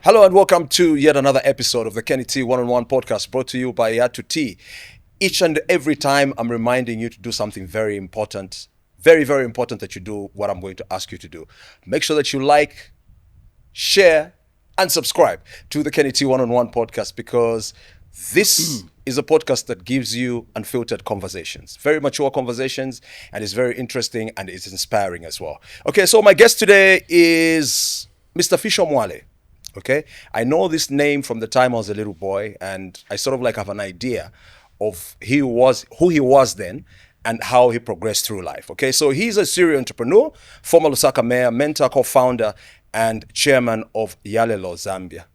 Hello and welcome to yet another episode of the Kenny T One-on-One podcast brought to you by Yatu Tea. Each and every time I'm reminding you to do something very important, very, very important that you do what I'm going to ask you to do. Make sure that you like, share, and subscribe to the Kenny T One-on-One podcast because this is a podcast that gives you unfiltered conversations, very mature conversations, and it's very interesting and it's inspiring as well. Okay, so my guest today is Mr. Fisho Mwale. Okay, I know this name from the time I was a little boy, and I sort of like have an idea of who he was then and how he progressed through life. Okay, so he's a serial entrepreneur, former Lusaka mayor, mentor, co-founder, and chairman of Yalelo, Zambia.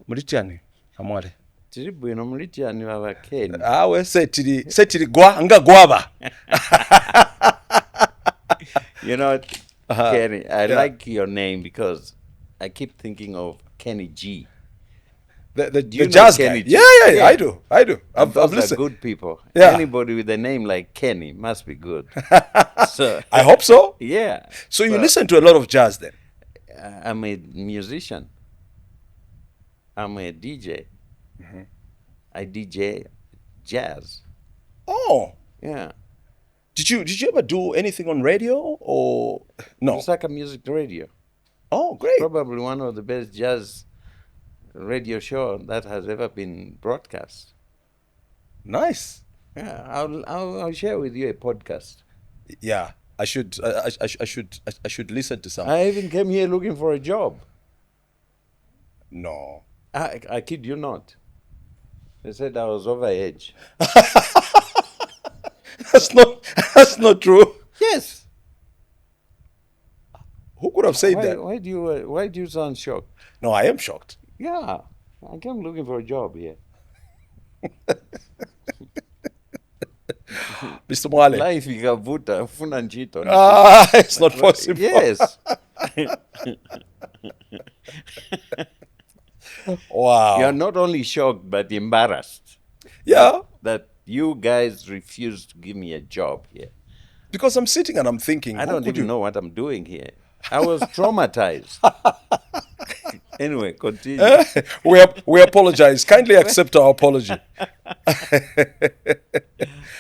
Mulitiani, Amwale. Tiri bwino mulitiani baba Ken. We say tiri gwa anga gwaba. You know, Kenny, I like your name because I keep thinking of Kenny G. The jazz Kenny guy. G? Yeah, I do. I've Those are listened. good people. Yeah. Anybody with a name like Kenny must be good. So I hope so. yeah. So you listen to a lot of jazz then? I'm a musician. I'm a DJ. I DJ jazz. Oh, Yeah. did you ever do anything on radio or no? Lusaka Music Radio. Oh, great. Probably one of the best jazz radio show that has ever been broadcast. Nice. Yeah, I'll share with you a podcast. Yeah, I should listen to some. I even came here looking for a job. No. I kid you not. They said I was over age. That's not true. Yes. Who could have said that? Why do you sound shocked? No, I am shocked. Yeah, I came looking for a job here. Mr. Mwale. Life ikavuta funa njito. It's not possible. Yes. Wow. You're not only shocked but embarrassed Yeah, that you guys refused to give me a job here. because I'm sitting and I'm thinking. I how don't could even you- know what I'm doing here. I was traumatized. Anyway, continue. we apologize. Kindly accept our apology.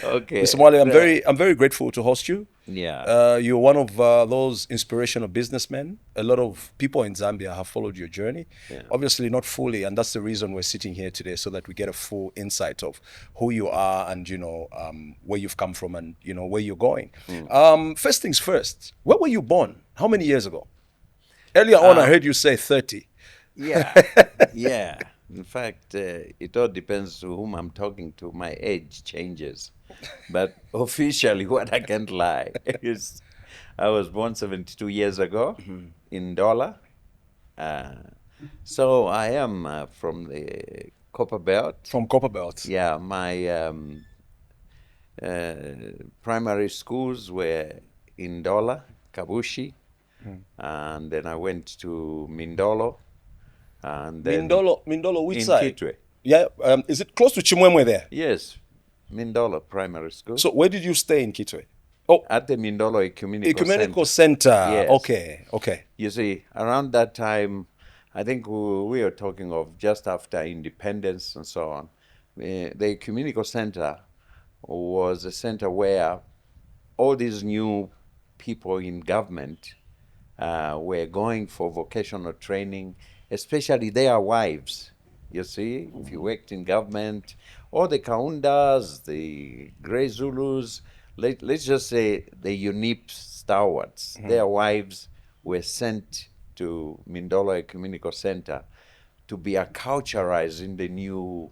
Okay. Mr. Mwale, I'm very grateful to host you. Yeah. You're one of those inspirational businessmen. A lot of people in Zambia have followed your journey. Yeah. Obviously not fully, and that's the reason we're sitting here today, so that we get a full insight of who you are and where you've come from and where you're going. First things first, where were you born? How many years ago? Earlier on, I heard you say 30. Yeah. Yeah. In fact, it all depends to whom I'm talking to. My age changes. But officially, what I can't lie is I was born 72 years ago in Dollar. So I am from the Copper Belt. From Copperbelt. Yeah, my primary schools were in Dola, Kabushi, and then I went to Mindolo, and then Mindolo, which in side? Kitwe. Yeah, is it close to Chimwemwe there? Yes, Mindolo Primary School. So where did you stay in Kitwe? Oh, At the Mindolo Ecumenical Center. Yes. Okay. You see, around that time, I think we were talking of just after independence and so on. The Ecumenical Center was a center where all these new people in government were going for vocational training, especially their wives. You see, if you worked in government, all the Kaundas, the Grey Zulus, let's just say the UNIP stalwarts, their wives were sent to Mindolo Ecumenical Center to be acculturized in the new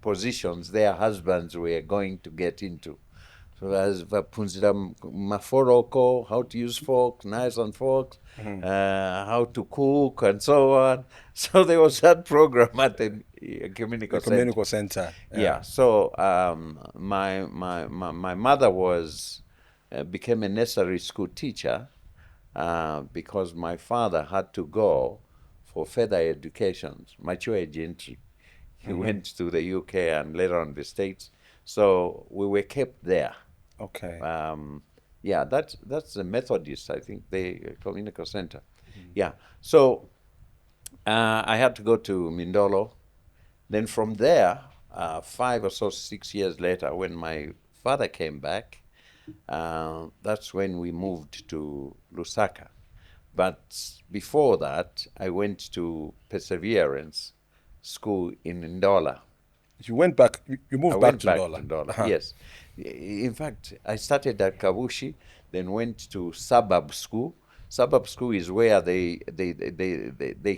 positions their husbands were going to get into. So as vapunzira maforoko, how to use forks, knives and forks, how to cook and so on. So there was that program at the Ecumenical Center. Ecumenical Center. Yeah. So my mother became a nursery school teacher because my father had to go for further education, mature age entry. He went to the UK and later on the States. So we were kept there. Okay. Yeah, that's the Methodist, I think, the Ecumenical Center. Yeah. So I had to go to Mindolo. Then from there, 6 years later, when my father came back, that's when we moved to Lusaka. But before that, I went to Perseverance School in Ndola. You went back. You I moved back went to back Ndola. to Ndola, Uh-huh. yes. In fact, I started at Kabushi, then went to Suburb School. Suburb School is where the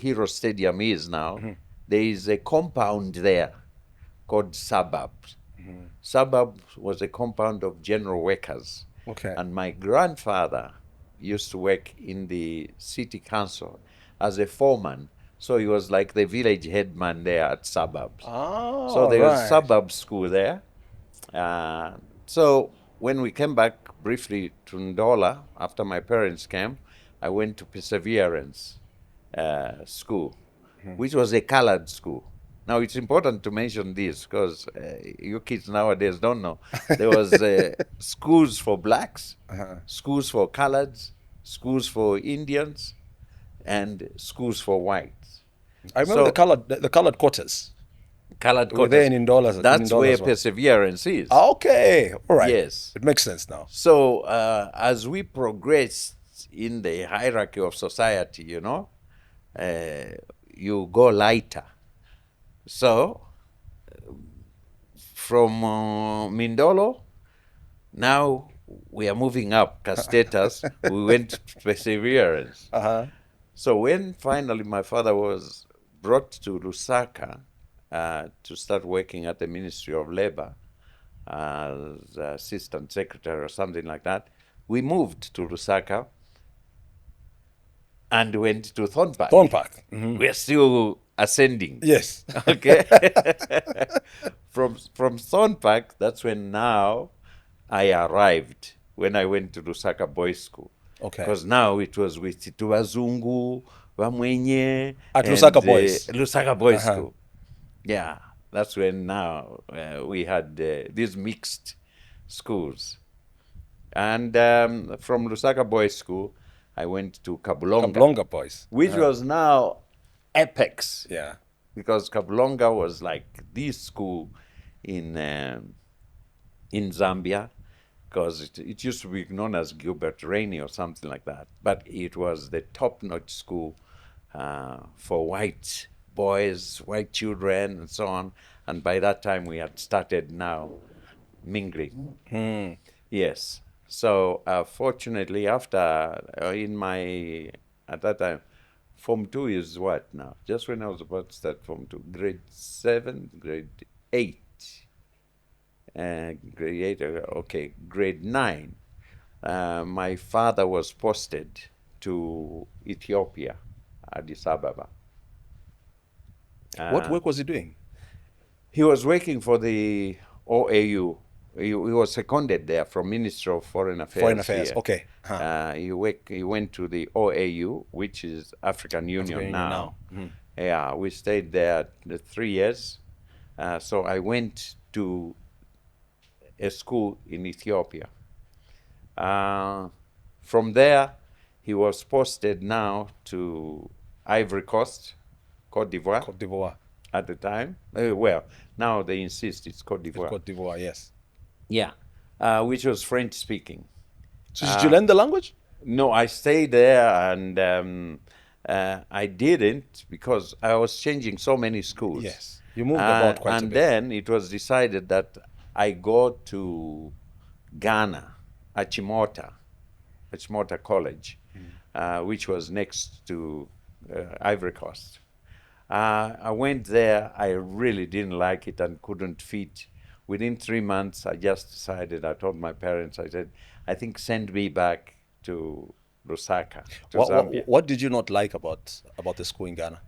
Hero Stadium is now. There is a compound there called Suburb. Suburb was a compound of general workers. Okay. And my grandfather used to work in the city council as a foreman. So he was like the village headman there at Suburbs. So Oh, there was right. Suburb School there. So when we came back briefly to Ndola, after my parents came, I went to Perseverance School, which was a colored school. Now it's important to mention this because you kids nowadays don't know. There was schools for blacks, schools for coloreds, schools for Indians, and schools for whites. I remember So the colored quarters. colored Were there quarters. in dollars? In That's dollars where as well. Perseverance is. Okay. All right. Yes. It makes sense now. So as we progressed in the hierarchy of society, you go lighter. So from Mindolo, now we are moving up status. We went to Perseverance. So when finally my father was brought to Lusaka to start working at the Ministry of Labor as assistant secretary or something like that, we moved to Lusaka and went to Thornpark. Thornpark. We're still ascending. Yes. Okay. from Thornpark, that's when now I arrived when I went to Lusaka Boys School. Okay. Because now it was with Tituwazungu, Wamwenye, At and, Lusaka Boys. Lusaka Boys School. Yeah, that's when now we had these mixed schools. And from Lusaka Boys School, I went to Kabulonga, Kabulonga Boys. which was now apex. Yeah. Because Kabulonga was like this school in Zambia, because it used to be known as Gilbert Rainey or something like that. But it was the top-notch school for white boys, white children, and so on. And by that time, we had started now mingling. Yes. So fortunately, after at that time, Form 2 is what now? Just when I was about to start Form 2, grade 7, grade 8. Grade 8, okay, grade 9. My father was posted to Ethiopia, Addis Ababa. What work was he doing? He was working for the OAU. He was seconded there from Ministry of Foreign Affairs. Foreign Affairs. Here. Okay. He went to the OAU, which is African Union now. Yeah, we stayed there 3 years. So I went to a school in Ethiopia. From there, he was posted now to Ivory Coast, Cote d'Ivoire. Cote d'Ivoire. At the time. Well, now they insist it's Cote d'Ivoire. Cote d'Ivoire, yes. Yeah, which was French speaking. So did you learn the language? No, I stayed there and I didn't because I was changing so many schools. Yes, you moved about quite a bit. And then it was decided that I go to Ghana, Achimota College, which was next to Ivory Coast. I went there. I really didn't like it and couldn't fit. Within 3 months, I just decided, I told my parents, I said, I think send me back to Lusaka, to Zambia. What did you not like about the school in Ghana?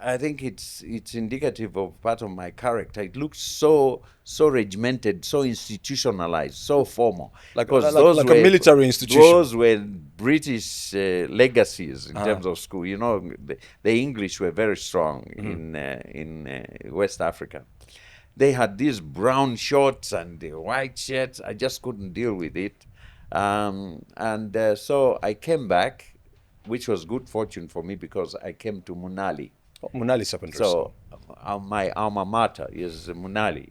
I think it's indicative of part of my character. It looks so regimented, so institutionalized, so formal. Like those a military institution. Those were British legacies in terms of school. You know, the English were very strong in West Africa. They had these brown shorts and the white shirts. I just couldn't deal with it. So I came back which was good fortune for me because I came to Munali. Oh, Munali Secondary School. So my alma mater is Munali.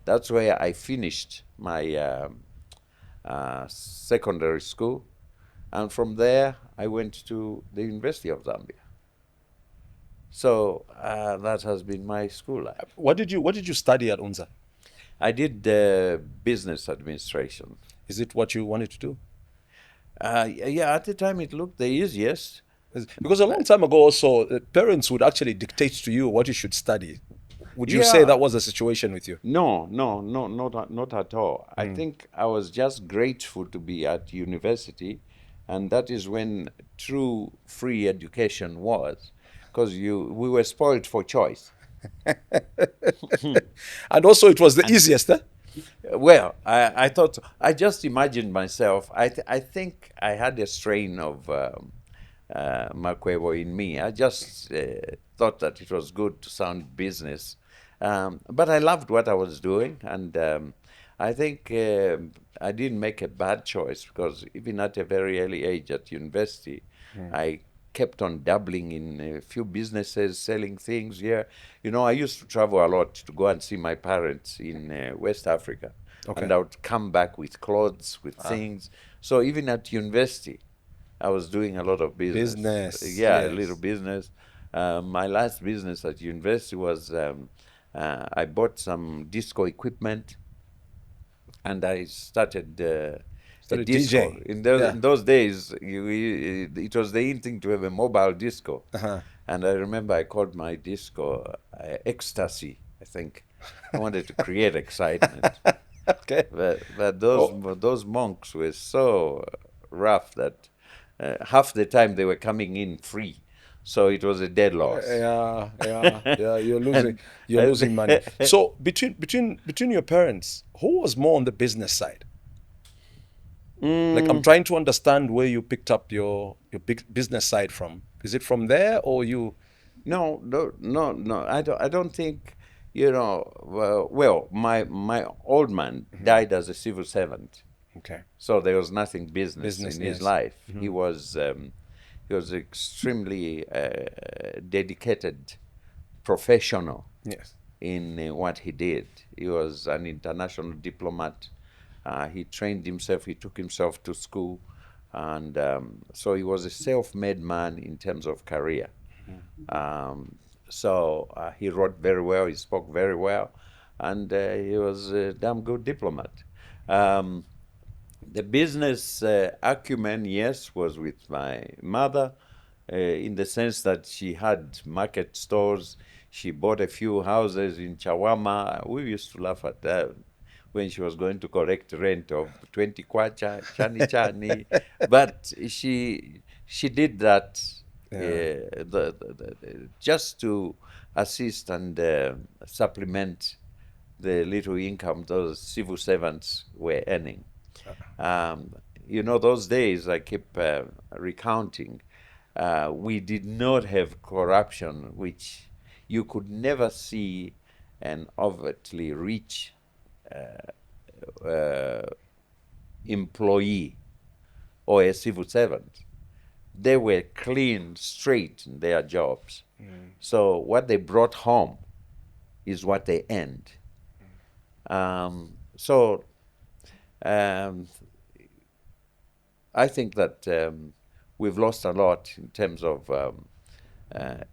That's where I finished my secondary school, and from there I went to the University of Zambia. So that has been my school life. What did you study at UNZA? I did business administration. Is it what you wanted to do? Yeah, at the time it looked the easiest. Because a long time ago also, parents would actually dictate to you what you should study. Would you say Yeah. that was the situation with you? No, not at all. I think I was just grateful to be at university, and that is when true free education was, because we were spoiled for choice. And also it was the easiest, eh? Well, I thought, I just imagined myself. I think I had a strain of Mwape in me. I just thought that it was good to sound business. But I loved what I was doing, and I think I didn't make a bad choice, because even at a very early age at university, I kept on dabbling in a few businesses, selling things here. You know, I used to travel a lot to go and see my parents in West Africa. Okay. And I would come back with clothes, with things. So even at university, I was doing a lot of business. Business, Yeah, yes. a little business. My last business at university was I bought some disco equipment, and I started a Started disco. DJing. In those days, it was the in thing to have a mobile disco. Uh-huh. And I remember I called my disco Ecstasy, I think. I wanted to create excitement. Okay. But those monks were so rough that half the time they were coming in free. So it was a dead loss. Yeah. You're losing And- you're losing money. So between your parents, who was more on the business side? Like, I'm trying to understand where you picked up your big business side from. Is it from there, or you? No. I don't think, you know. Well, my old man died as a civil servant, Okay. so there was nothing business Business, in his yes. life. He was extremely dedicated professional Yes. in what he did. He was an international diplomat. He trained himself. He took himself to school, and so he was a self-made man in terms of career. So he wrote very well. He spoke very well, and he was a damn good diplomat. The business acumen, yes, was with my mother, in the sense that she had market stores. She bought a few houses in Chawama. We used to laugh at that when she was going to collect rent of 20 kwacha, chani. But she did that just to assist and supplement the little income those civil servants were earning. You know, those days I keep recounting, we did not have corruption, which you could never see an overtly rich employee or a civil servant. They were clean, straight in their jobs. So what they brought home is what they earned. I think that we've lost a lot in terms of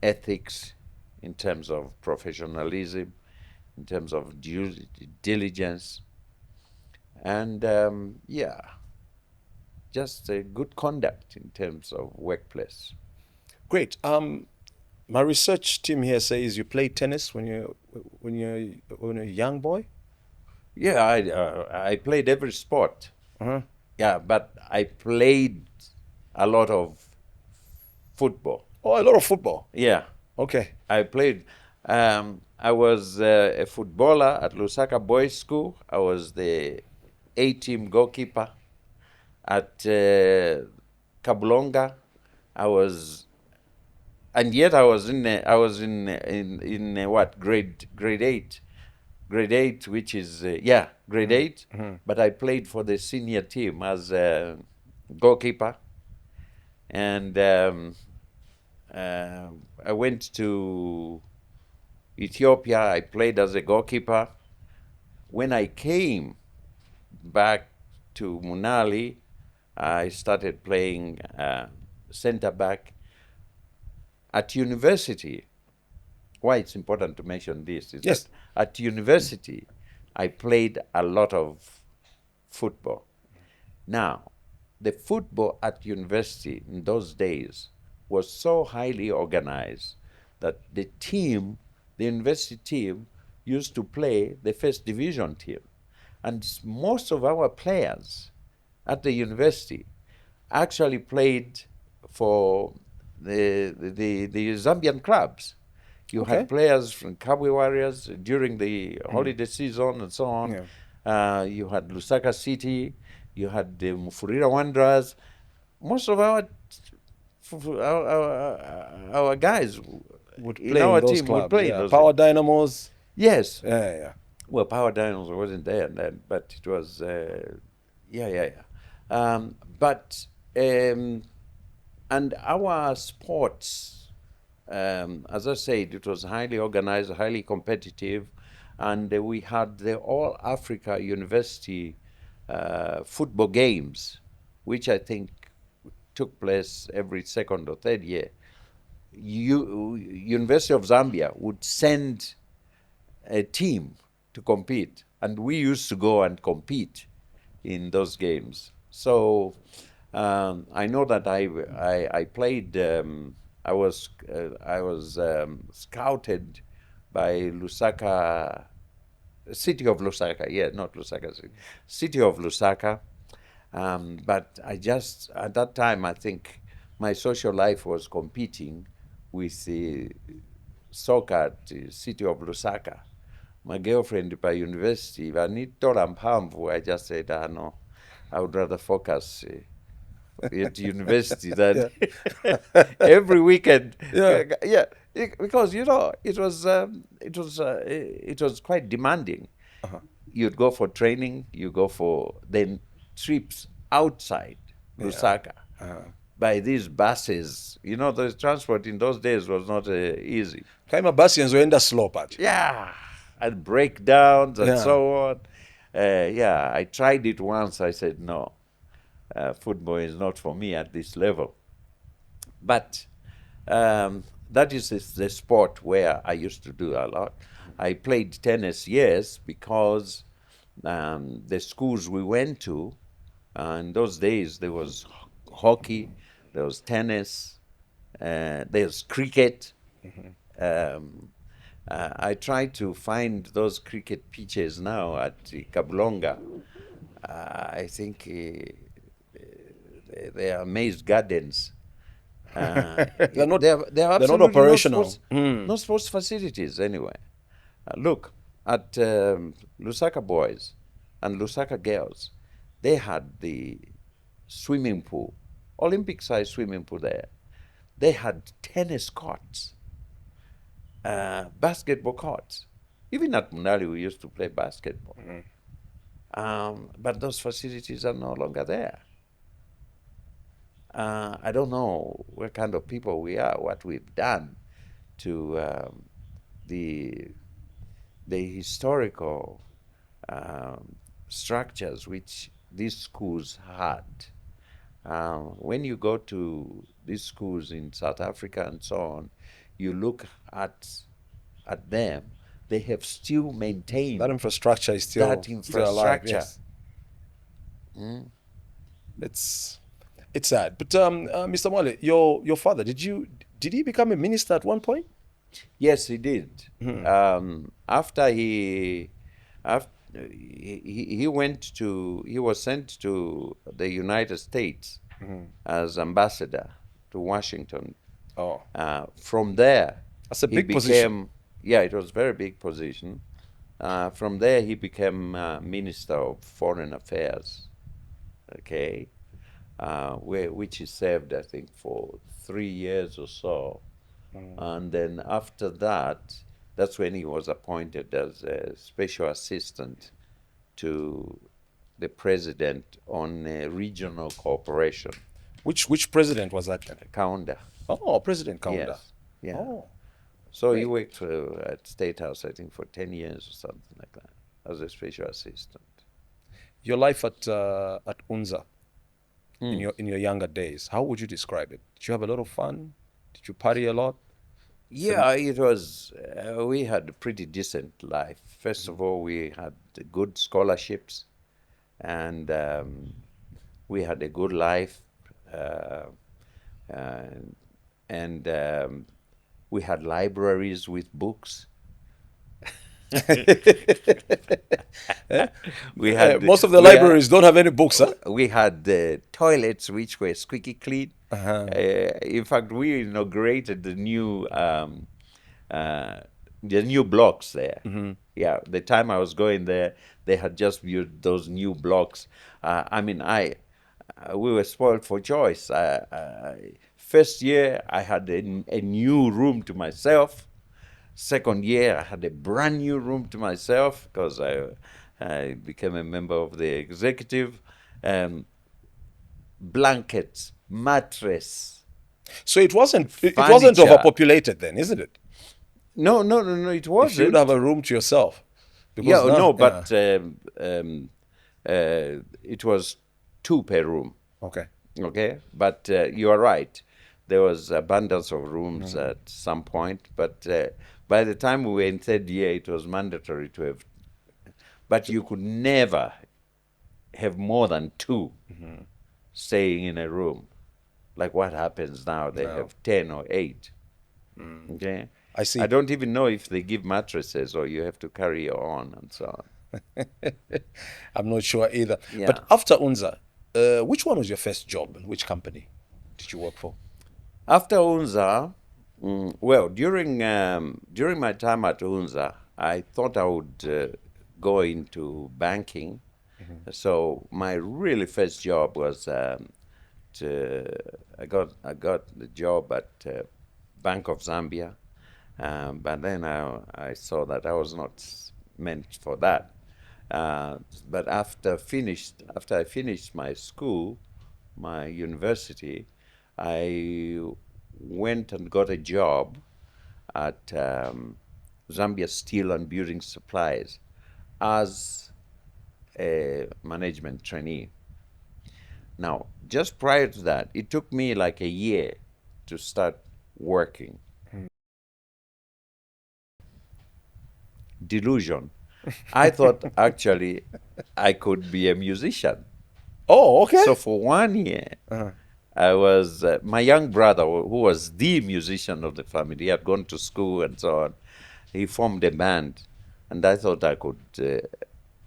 ethics, in terms of professionalism, in terms of due diligence, and just a good conduct in terms of workplace. Great. My research team here says you played tennis when you're a young boy. Yeah, I played every sport. Uh-huh. Yeah, but I played a lot of football. Oh, a lot of football. Yeah, Okay. I played. I was a footballer at Lusaka Boys School. I was the A-team goalkeeper at Kabulonga. And yet I was in what, grade 8, which is grade 8. But I played for the senior team as a goalkeeper, And I went to Ethiopia. I played as a goalkeeper. When I came back to Munali, I started playing center back. At university, why it's important to mention this is Yes. that at university, I played a lot of football. Now, the football at university in those days was so highly organized that the university team, used to play the first division team. And most of our players at the university actually played for the Zambian clubs. You Okay. had players from Kabwe Warriors during the holiday season and so on. Yeah. You had Lusaka City, you had the Mufurira Wanderers. Most of our guys Would in play in our those team would clubs. play in Yeah. those. Power Dynamos. Yes. Yeah. Well, Power Dynamos wasn't there then, but it was, yeah. And our sports, as I said, it was highly organized, highly competitive, and we had the All Africa University football games, which I think took place every second or third year. University of Zambia would send a team to compete, and we used to go and compete in those games. So I know that I played. I was scouted by Lusaka, city of Lusaka. Yeah, not Lusaka, city of Lusaka. But I just at that time I think my social life was competing with the soccer at the city of Lusaka. My girlfriend by university, I just said, no, I would rather focus at university than every weekend. Yeah. Yeah, because it was quite demanding. You'd go for training, you go for then trips outside Lusaka by these buses. The transport in those days was not easy. Kaima basi yanzoenda slow part. Yeah, and breakdowns and Yeah. so on. Yeah, I tried it once. I said, no, football is not for me at this level. But that is the sport where I used to do a lot. I played tennis, yes, because the schools we went to, in those days, there was hockey, there was tennis, there was cricket. I try to find those cricket pitches now at Kabulonga. I think they are Maze Gardens. They're not. There are They're not absolutely operational. no sports facilities anyway. Look at Lusaka boys and Lusaka girls. They had the swimming pool, Olympic-sized swimming pool there. They had tennis courts, basketball courts. Even at Munali, we used to play basketball. But those facilities are no longer there. I don't know what kind of people we are, what we've done to the historical structures which these schools had. When you go to these schools in South Africa and so on, you look at them, they have still maintained That infrastructure is still that infrastructure. Still alive, yes. It's sad. But Mr. Mwale, your father, did he become a minister at one point? Yes, he did. After he was sent to the United States as ambassador to Washington. Oh, From there, that's a he big became, position. Yeah, it was a very big position. From there, he became Minister of Foreign Affairs. Okay, which he served, I think, for 3 years or so. And then after that, that's when he was appointed as a special assistant to the president on regional cooperation. Which president was that then? Kaunda. Oh, President Kaunda. Yes. Yeah. Oh, So he great. worked at State House, I think, for 10 years or something like that, as a special assistant. Your life at UNZA Mm. in your younger days, how would you describe it? Did you have a lot of fun? Did you party a lot? Yeah, it was, we had a pretty decent life. First of all, we had good scholarships, and we had a good life. Uh, and and we had libraries with books. We had Most of the we had, libraries don't have any books, huh? we had toilets which were squeaky clean. In fact, we inaugurated the new blocks there. Yeah, the time I was going there, they had just built those new blocks. We were spoiled for choice. First year, I had a new room to myself. Second year, I had a brand new room to myself because I became a member of the executive. Blankets, mattress, So it wasn't furniture. overpopulated then, isn't it? No, it If you would wasn't. have a room to yourself. Yeah, now, no, but it was two per room. okay. Okay, but you are right. There was abundance of rooms at some point, but by the time we were in third year, it was mandatory to have. But you could never have more than two staying in a room. Like what happens now? They No. have 10 or 8. Okay, I see. I don't even know if they give mattresses or you have to carry your own and so on. I'm not sure either. Yeah. But after UNZA, which one was your first job and which company did you work for? After UNZA, well, during my time at UNZA, I thought I would go into banking. So my really first job was I got the job at Bank of Zambia, but then I saw that I was not meant for that. But after I finished my school, my university, I went and got a job at Zambia Steel and Building Supplies as a management trainee. Now, just prior to that, it took me like a year to start working. Delusion. I thought actually I could be a musician. Oh, okay. So for 1 year, I was my young brother, who was the musician of the family. He had gone to school and so on. He formed a band, and I thought I could.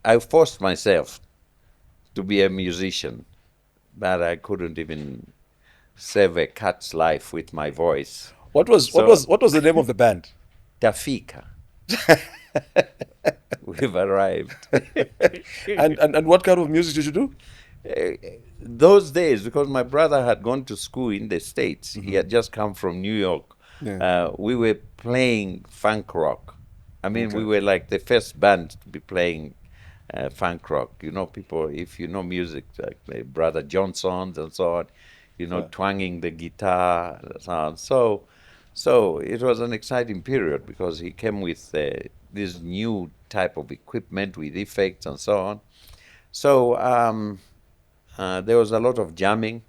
I forced myself to be a musician, but I couldn't even save a cat's life with my voice. What was the name of the band? Tafika. We've arrived. And what kind of music did you do? Those days, because my brother had gone to school in the States, he had just come from New York. Yeah. We were playing funk rock. I mean, Okay. we were like the first band to be playing funk rock. You know, people, if you know music, like my brother Johnson's and so on, twanging the guitar and so on. So it was an exciting period because he came with this new type of equipment with effects and so on. So there was a lot of jamming,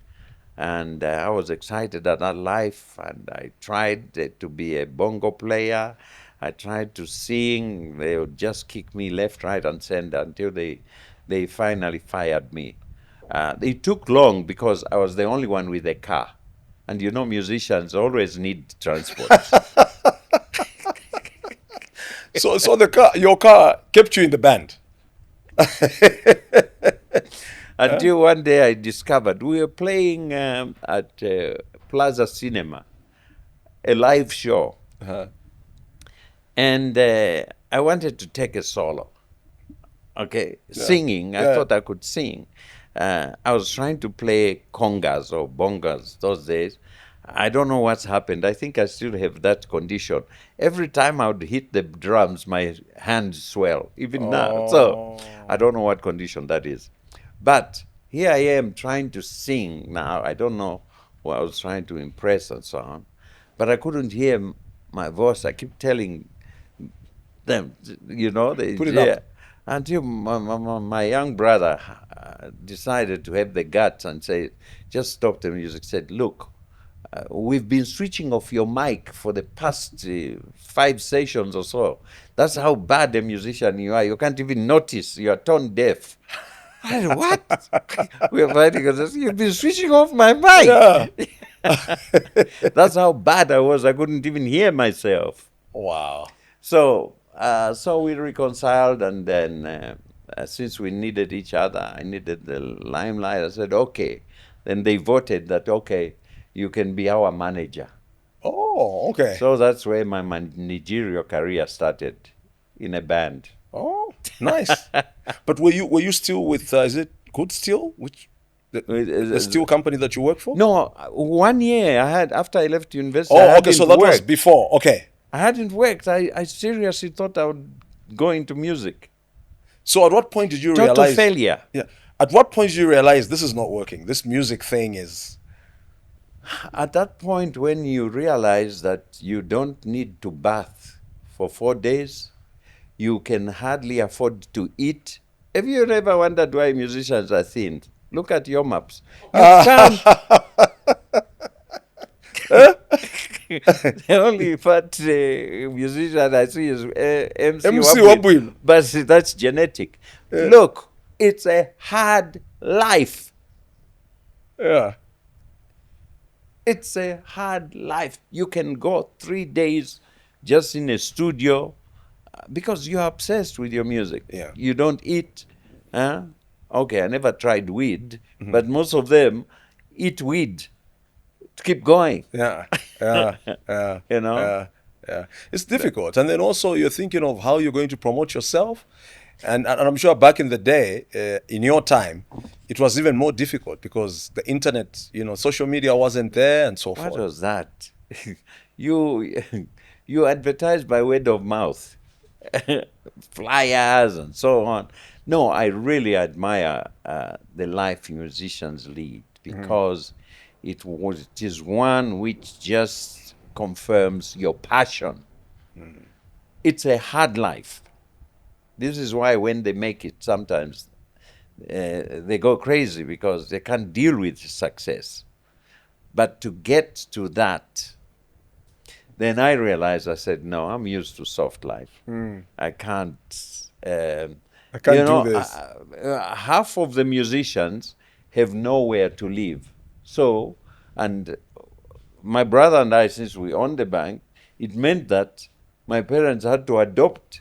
and I was excited at that life, and I tried to be a bongo player. I tried to sing. They would just kick me left, right, and center until they finally fired me. It took long because I was the only one with a car. And you know, musicians always need transport. So your car kept you in the band. Until one day I discovered we were playing at Plaza Cinema, a live show. And I wanted to take a solo. Okay, singing. I Yeah. thought I could sing. I was trying to play congas or bongas those days. I don't know what's happened. I think I still have that condition. Every time I would hit the drums, my hands swell, even now. So I don't know what condition that is. But here I am trying to sing now. I don't know who I was trying to impress and so on, but I couldn't hear my voice. I keep telling them, they, Put it yeah. up. Until my young brother decided to have the guts and say, just stop the music. Said, look, we've been switching off your mic for the past 5 sessions or so. That's how bad a musician you are. You can't even notice. You are tone deaf. I said, what? We're fighting because you've been switching off my mic. Yeah. That's how bad I was. I couldn't even hear myself. Wow. So we reconciled, and then since we needed each other, I needed the limelight. I said, okay. Then they voted that, okay, you can be our manager. Oh, okay. So that's where my managerial career started, in a band. Oh, nice. But were you still with is it Good Steel, which the steel company that you work for? No, 1 year I had after I left university. Oh, okay. So that was Worked. before. Okay. I hadn't worked. I seriously thought I would go into music. So at what point did you Total realize? failure. Yeah. At what point did you realize this is not working? This music thing is. At that point, when you realize that you don't need to bath for 4 days, you can hardly afford to eat. Have you ever wondered why musicians are thin? Look at your maps. You can't. The only fat musician I see is MC Wabwin. But that's genetic. Look, it's a hard life. Yeah. It's a hard life. You can go 3 days just in a studio because you're obsessed with your music. Yeah. You don't eat. Okay, I never tried weed, but most of them eat weed to keep going. Yeah. Yeah. Yeah. You know? Yeah. Yeah. It's difficult. And then also you're thinking of how you're going to promote yourself. And I'm sure back in the day, in your time, it was even more difficult because the internet, social media wasn't there and so forth. What was that? you advertise by word of mouth, flyers and so on. No, I really admire the life musicians lead because it is one which just confirms your passion. It's a hard life. This is why when they make it, sometimes they go crazy because they can't deal with success. But to get to that, then I realized, I said, no, I'm used to soft life. I can't. I can't do this. Half of the musicians have nowhere to live. So, and my brother and I, since we owned the bank, it meant that my parents had to adopt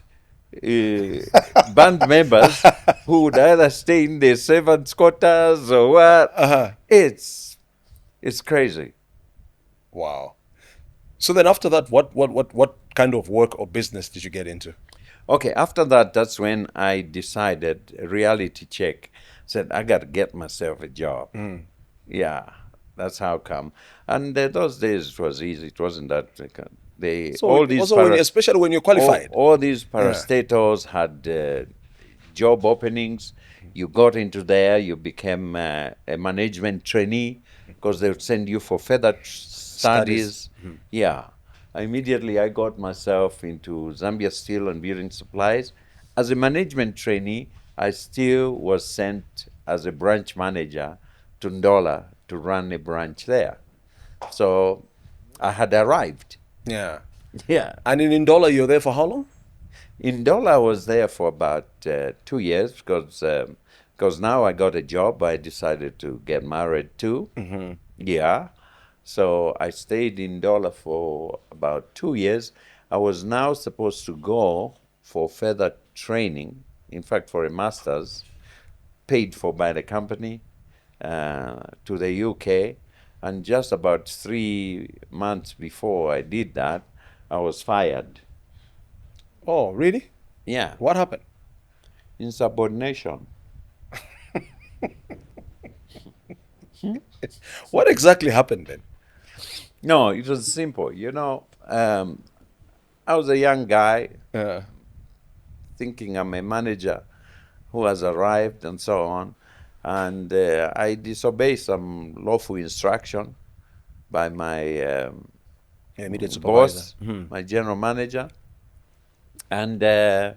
band members who would either stay in their servants' quarters or what. It's crazy. Wow. So then after that, what kind of work or business did you get into? Okay, after that, that's when I decided, a reality check, said I got to get myself a job. Yeah, that's how come. And those days it was easy. It wasn't that. Especially when you're qualified. All these parastatals had job openings. You got into there, you became a management trainee because they would send you for further studies. Yeah. Immediately I got myself into Zambia Steel and Building Supplies. As a management trainee, I still was sent as a branch manager to Ndola to run a branch there. So I had arrived. Yeah. Yeah. And in Ndola, you're there for how long? In Ndola, I was there for about 2 years because now I got a job. I decided to get married too. Yeah. So I stayed in Ndola for about 2 years. I was now supposed to go for further training, in fact, for a master's, paid for by the company, to the UK. And just about 3 months before I did that, I was fired. Oh, really? Yeah. What happened? Insubordination. What exactly happened then? No, it was simple. I was a young guy thinking I'm a manager who has arrived and so on. And I disobeyed some lawful instruction by my Immediate supervisor. boss, my general manager, and I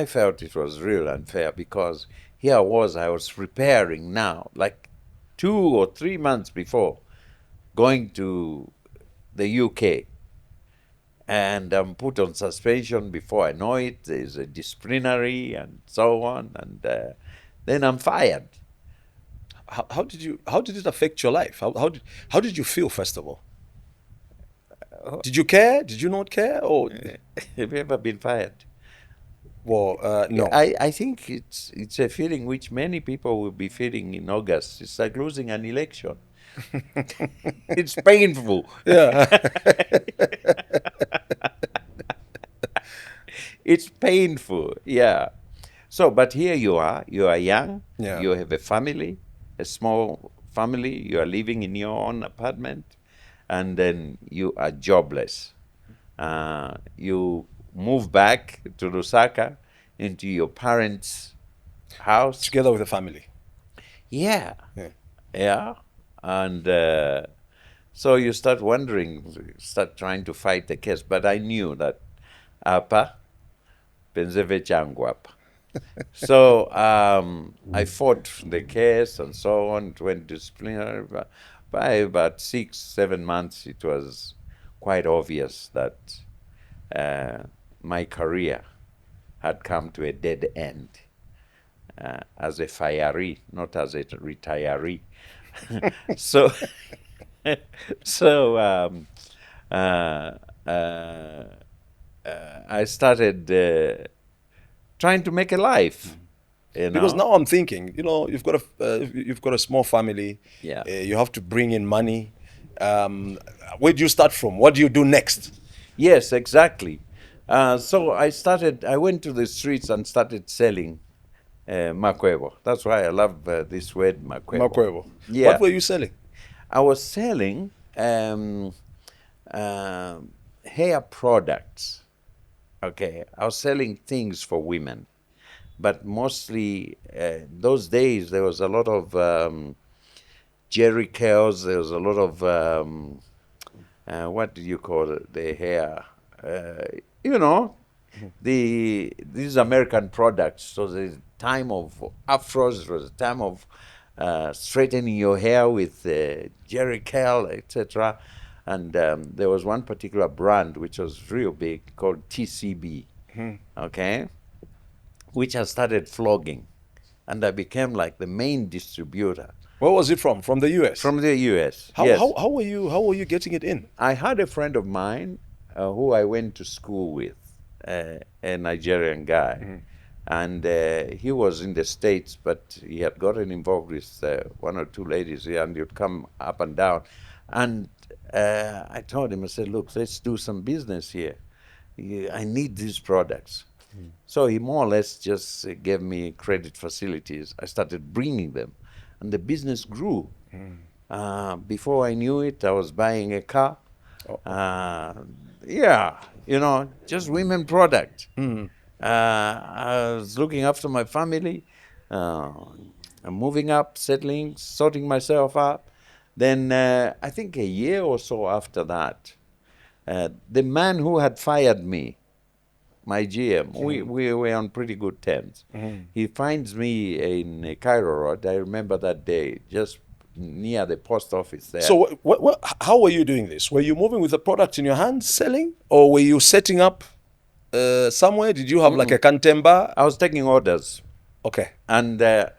felt it was real unfair because here I was preparing now, like 2 or 3 months before, going to the UK, and I'm put on suspension. Before I know it, there's a disciplinary and so on, and then I'm fired. How did it affect your life? How did you feel, first of all? Did you care? Did you not care? Or Have you ever been fired? well, no. I think it's a feeling which many people will be feeling in August. It's like losing an election. It's painful. Yeah. It's painful, yeah. So, but here you are young, Yeah. you have a family, a small family, you are living in your own apartment, and then you are jobless. You move back to Lusaka into your parents' house. Together with the family. Yeah, Yeah. yeah. And so you start wondering, start trying to fight the case. But I knew that apa penseve changu apa. So I fought the case and so on. It went disciplinary. By about 6, 7 months, it was quite obvious that my career had come to a dead end as a firee, not as a retiree. So, so uh, uh, I started trying to make a life. You Because know? now I'm thinking, you've got a small family. Yeah. You have to bring in money. Where do you start from? What do you do next? Yes, exactly. So I went to the streets and started selling makwebo. That's why I love this word, makwebo. Makwebo. Yeah. What were you selling? I was selling hair products. Okay, I was selling things for women, but mostly those days there was a lot of jerry curls. There was a lot of what do you call it? The hair, you know, these American products. So the time of afros, it was a time of straightening your hair with jerry curl, etc. And there was one particular brand which was real big called TCB, okay, which I started flogging, and I became like the main distributor Where was it from? From the US? from the U.S. How, Yes. how were you getting it in? I had a friend of mine who I went to school with, a Nigerian guy, and he was in the States, but he had gotten involved with one or two ladies here, and he'd come up and down. And I told him, I said, look, let's do some business here. I need these products. So he more or less just gave me credit facilities. I started bringing them, and the business grew. Before I knew it, I was buying a car. Yeah, just women product. I was looking after my family. I'm moving up, settling, sorting myself up. Then I think a year or so after that, the man who had fired me, my GM, we were on pretty good terms. He finds me in Cairo Road. I remember that day, just near the post office there. So how were you doing this? Were you moving with the product in your hand, selling? Or were you setting up somewhere? Did you have like a cantemba? I was taking orders. Okay. And I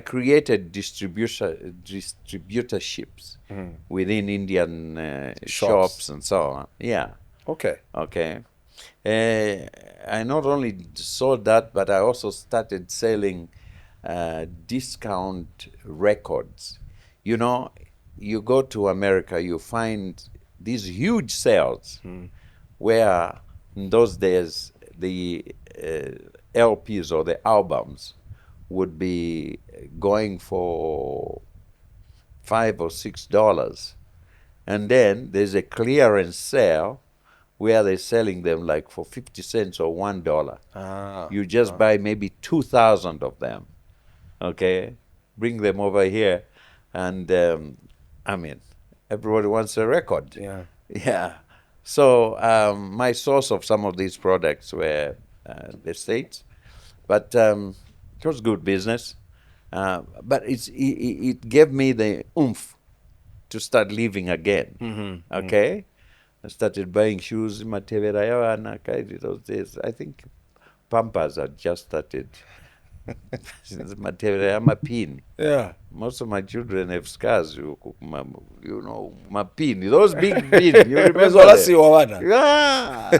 created distributorships within Indian shops and so on. Yeah. Okay. Okay. I not only sold that, but I also started selling discount records. You go to America, you find these huge sales where in those days the LPs or the albums would be going for $5 or $6, and then there's a clearance sale where they're selling them like for 50 cents or $1. You just buy maybe 2,000 of them. okay, bring them over here, and I mean, everybody wants a record. Yeah. Yeah. So my source of some of these products were the States, but it was good business. But it gave me the oomph to start living again. Okay? I started buying shoes in Matevera Yawana, those days. I think Pampers had just started. Matevera Mapini. Yeah. Most of my children have scars, you know, mapini, those big pin. You remember Wazolasi them? wawana. Yeah.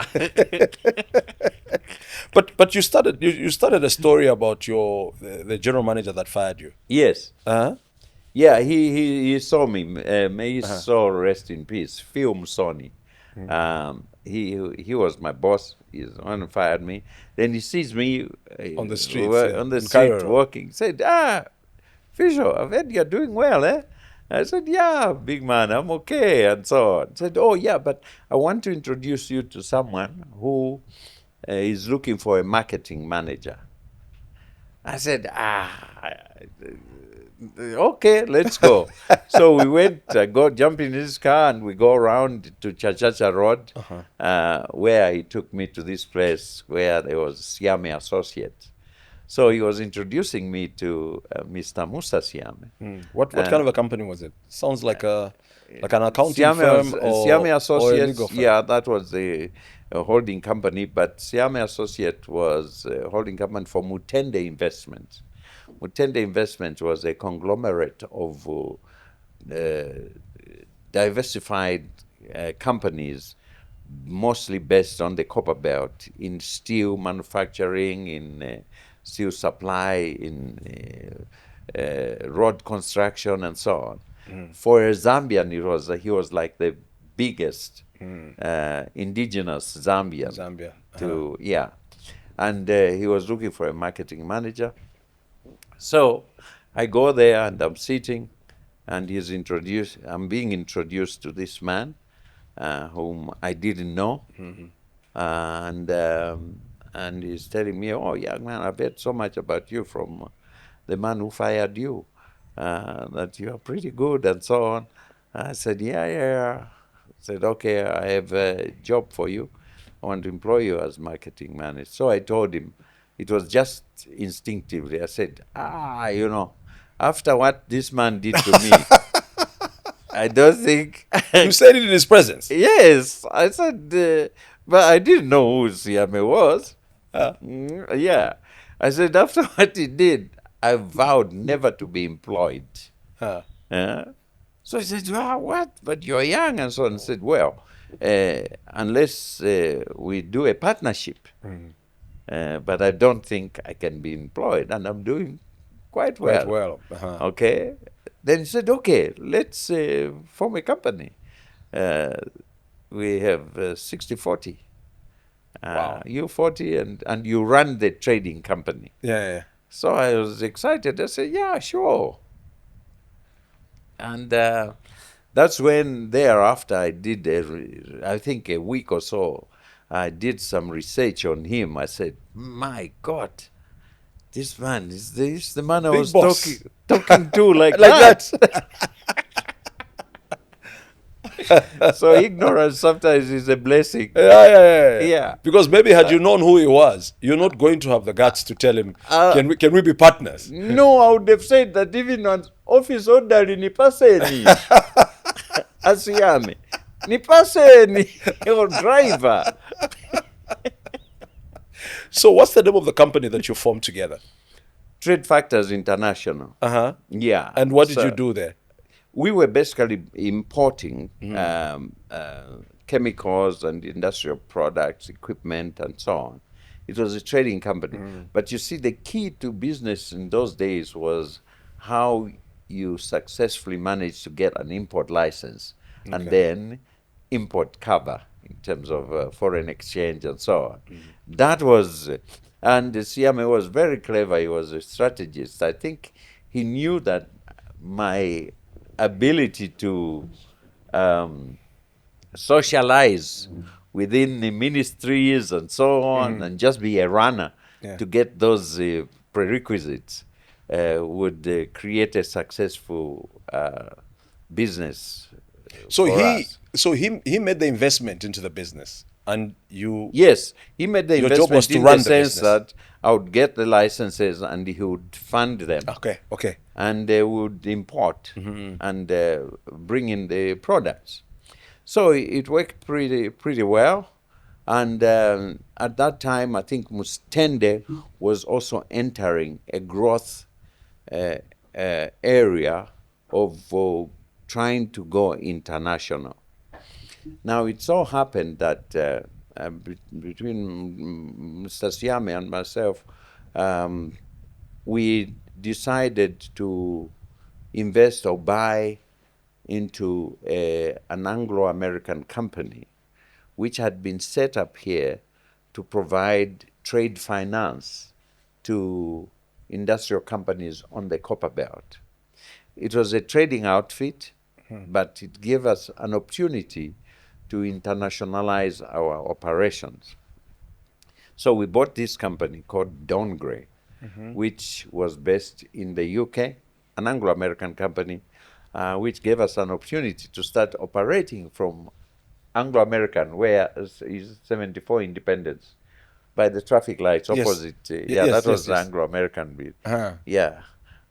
But you started a story about the general manager that fired you. Yes. Uh-huh. Yeah, he saw me. May his soul rest in peace. Film Sony. He was my boss. He's the one who fired me. Then he sees me On the streets, yeah, on the in street Cairo. walking. Said, Fisho, I've heard you're doing well, eh? I said, yeah, big man, I'm okay, and so on. Said, oh, yeah, but I want to introduce you to someone who is looking for a marketing manager. I said, okay, let's go. So we went, jump in his car, and we go around to Chachacha Road, where he took me to this place where there was Siame Associates. So he was introducing me to Mr. Musa Siame. What kind of a company was it? Sounds like an accounting Siame firm Siame or a Associates, legal firm. yeah, that was a holding company, but Siame Associate was a holding company for Mutende Investments. Mutende Investments was a conglomerate of diversified companies, mostly based on the copper belt, in steel manufacturing, in steel supply, in road construction, and so on. For a Zambian, he was like the biggest indigenous Zambian. Zambia. Yeah. And he was looking for a marketing manager. So I go there and I'm sitting, and I'm being introduced to this man whom I didn't know. And he's telling me, oh, young man, I've heard so much about you from the man who fired you, that you are pretty good and so on. I said, yeah. I said, okay, I have a job for you. I want to employ you as marketing manager. So I told him, it was just instinctively. I said, after what this man did to me, I don't think... You said it in his presence. Yes, I said, but I didn't know who Siame was. Yeah. I said, after what he did, I vowed never to be employed. So he said, what? But you're young, and so on. I said, well, unless we do a partnership, but I don't think I can be employed, and I'm doing quite well. Quite well. Okay. Then he said, okay, let's form a company. We have 60-40. Wow. You 40, and you run the trading company. Yeah. So I was excited. I said, yeah, sure. And that's when thereafter I did, I think a week or so, I did some research on him. I said, my God, this man, is this the man I Big was boss. talking to like Like that? So ignorance sometimes is a blessing. Yeah. Because maybe had you known who he was, you're not going to have the guts to tell him, can we be partners? No, I would have said that even on office order ni paseni. Asiyame. Ni paseni. Your driver. So what's the name of the company that you formed together? Trade Factors International. Yeah. And what did you do there? We were basically importing chemicals and industrial products, equipment, and so on. It was a trading company. But you see, the key to business in those days was how you successfully managed to get an import license and then import cover in terms of foreign exchange and so on. That was, and Siame was very clever. He was a strategist. I think he knew that my ability to socialize within the ministries and so on, and just be a runner to get those prerequisites would create a successful business So for he us. so he made the investment into the business, and you Yes, he made the your job was investment to in run the the sense business. that I would get the licenses and he would fund them. Okay, okay. And they would import and bring in the products. So it worked pretty well. And at that time, I think Mustende was also entering a growth uh, area of trying to go international. Now, it so happened that between Mr. Siame and myself, um, we decided to invest or buy into an Anglo-American company which had been set up here to provide trade finance to industrial companies on the copper belt. It was a trading outfit, but it gave us an opportunity to internationalize our operations. So we bought this company called Dongray, which was based in the UK, an Anglo-American company, which gave us an opportunity to start operating from Anglo-American, where is 74 Independence, by the traffic lights Yes. opposite. Yeah, Yes, that yes, was yes. Anglo-American bit. Uh-huh. Yeah.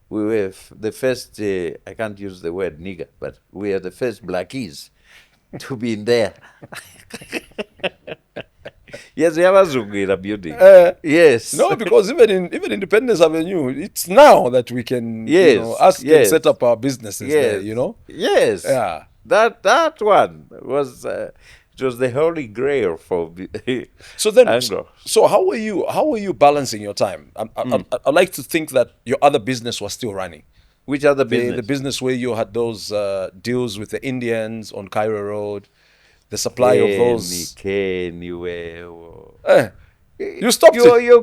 We were the first, I can't use the word nigger, but we are the first blackies to be in there. Yes, we have a Zungira building. Yes. No, because even Independence Avenue, it's now that we can, Yes, us can set yes, up our businesses there, yes, yes. Yeah. That one was it was the holy grail for So then, Anglo. so how were you balancing your time? I like to think that your other business was still running. Which other The business? business where you had those deals with the Indians on Cairo Road, the supply of those. Kenny, Eh, you stopped it. you're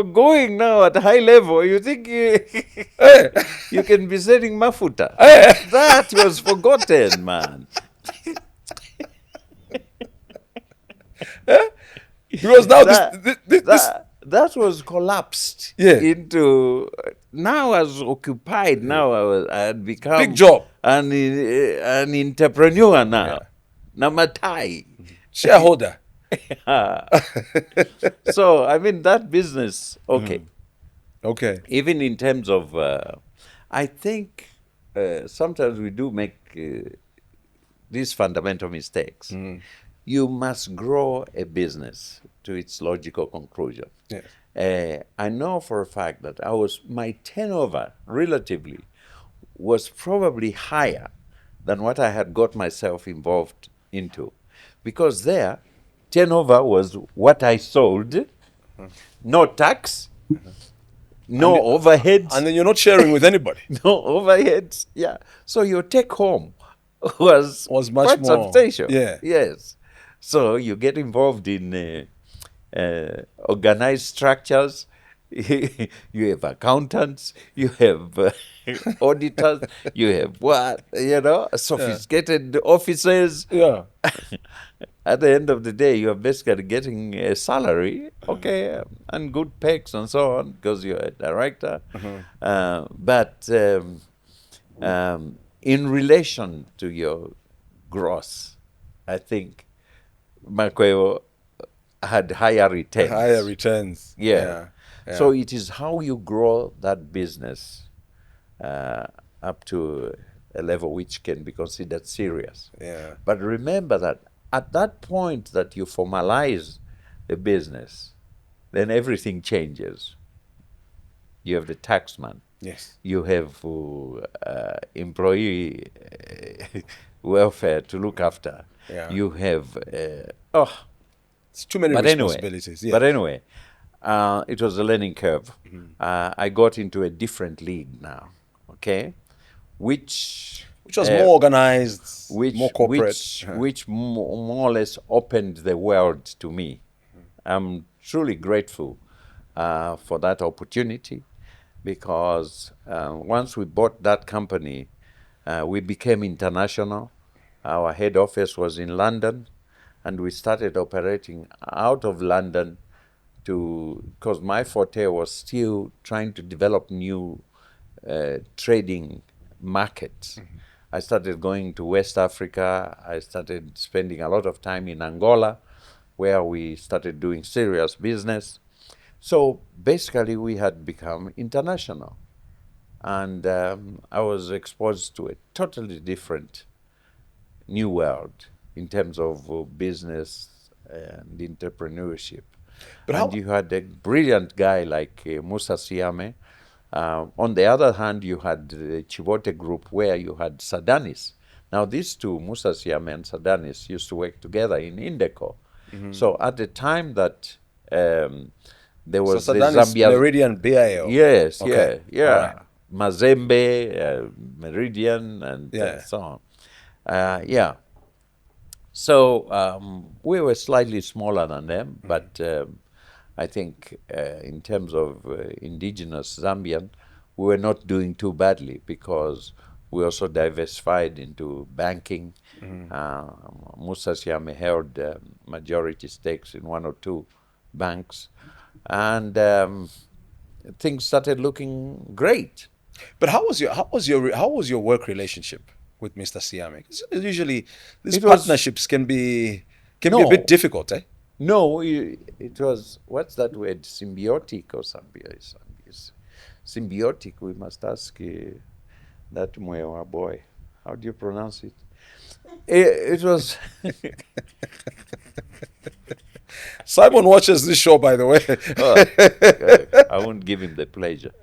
going now at high level. You think Eh, you can be selling mafuta? eh. That was forgotten, man. Because now That this that was collapsed Yeah. into. Now I was occupied. Now I had big become job. an entrepreneur now. Yeah. Namatai. Shareholder. So I mean that business. Okay. Okay. Even in terms of, I think sometimes we do make these fundamental mistakes. You must grow a business to its logical conclusion. Yes. I know for a fact that my turnover relatively was probably higher than what I had got myself involved into, because there, turnover was what I sold, no tax, no And overheads, then you're not sharing with anybody. no overheads. Yeah. So your take home was Was much quite more. substantial. Yeah. Yes. So you get involved in organized structures. You have accountants. You have auditors. You have sophisticated officers. Yeah. At the end of the day, you're basically getting a salary, okay, and good perks and so on, because you're a director. But in relation to your gross, I think Makweo had higher returns. Higher returns. Yeah. Yeah. So it is how you grow that business up to a level which can be considered serious. Yeah. But remember that at that point that you formalize the business, then everything changes. You have the taxman. Yes. You have employee welfare to look after. Yeah. You have It's too many but responsibilities. But Yeah. anyway, it was a learning curve. I got into a different league now, okay, which was more organized, which more corporate. which more or less opened the world to me. I'm truly grateful for that opportunity, because once we bought that company, we became international. Our head office was in London, and we started operating out of London because my forte was still trying to develop new trading markets. I started going to West Africa. I started spending a lot of time in Angola, where we started doing serious business. So basically, we had become international. And I was exposed to a totally different new world in terms of business and entrepreneurship. But And how? you had a brilliant guy like Musa Siame. On the other hand, you had the Chivote group where you had Sadanis. Now, these two, Musa Siame and Sadanis, used to work together in Indeco. So at the time that there So was the Sudan is Zambia. Meridian BIO. Yes, Okay. yeah. All right. Mazembe, Meridian, and Yeah. so on. Yeah. So we were slightly smaller than them, but I think in terms of indigenous Zambian, we were not doing too badly because we also diversified into banking. Musa Siame held majority stakes in one or two banks, and things started looking great. But how was your work relationship with Mr. Siame? 'Cause usually these It was partnerships can be a bit no, difficult, eh? no. It was what's that word? Symbiotic or something? Symbiotic. We must ask that Mwewa boy. How do you pronounce it? It was. Simon watches this show, by the way. I won't give him the pleasure.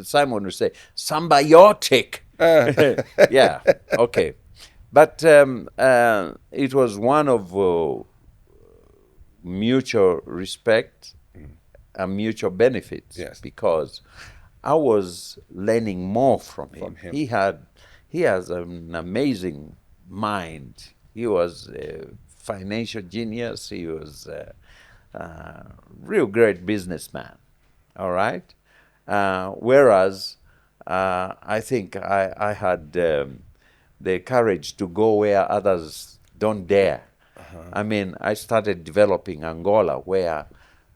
Simon would say symbiotic. Yeah. Okay. But it was one of mutual respect and mutual benefits. Yes. Because I was learning more from him. him. He has an amazing mind. He was a financial genius. He was a real great businessman. All right. Whereas I think I had the courage to go where others don't dare. I mean, I started developing Angola, where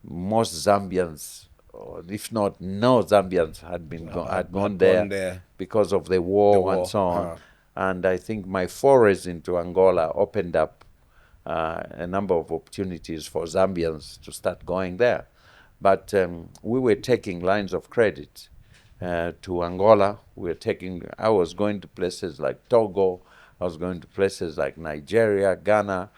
most Zambians, or if not no Zambians, had gone there because of the war and so on. And I think my forays into Angola opened up a number of opportunities for Zambians to start going there. But we were taking lines of credit to Angola. I was going to places like Togo. I was going to places like Nigeria, Ghana,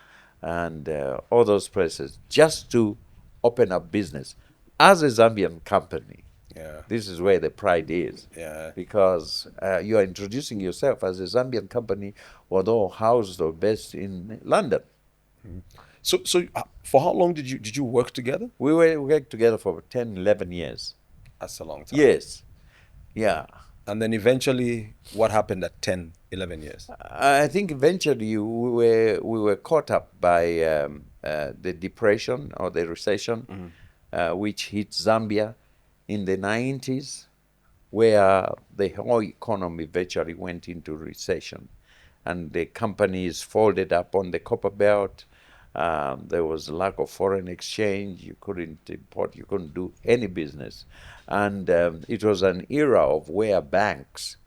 and all those places just to open up business as a Zambian company. Yeah. This is where the pride is. Yeah. Because you are introducing yourself as a Zambian company, although housed or based in London. So for how long did you work together? We worked together for 10, 11 years. That's a long time. Yes. Yeah. And then eventually, what happened at 10, 11 years? I think eventually we were caught up by the depression or the recession, which hit Zambia in the 90s, where the whole economy virtually went into recession. And the companies folded up on the copper belt. There was a lack of foreign exchange. You couldn't import, you couldn't do any business. And it was an era of where banks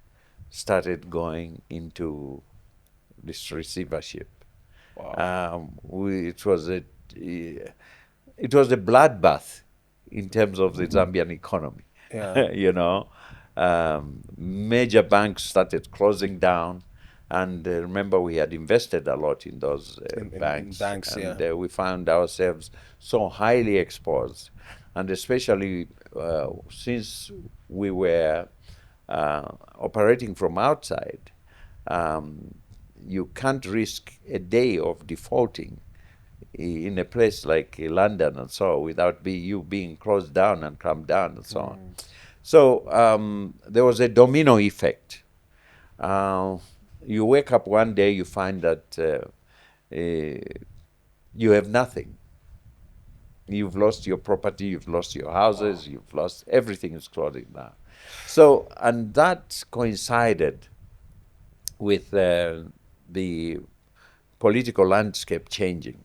started going into this receivership. Wow. It was a bloodbath in terms of the Zambian economy. Yeah. You know, major banks started closing down. And remember, we had invested a lot in those banks. And we found ourselves so highly exposed. And especially since we were operating from outside, you can't risk a day of defaulting in a place like London and so without you being closed down and clamped down and so on. So there was a domino effect. You wake up one day, you find that you have nothing. You've lost your property, you've lost your houses, you've lost everything is closing down. So, and that coincided with the political landscape changing.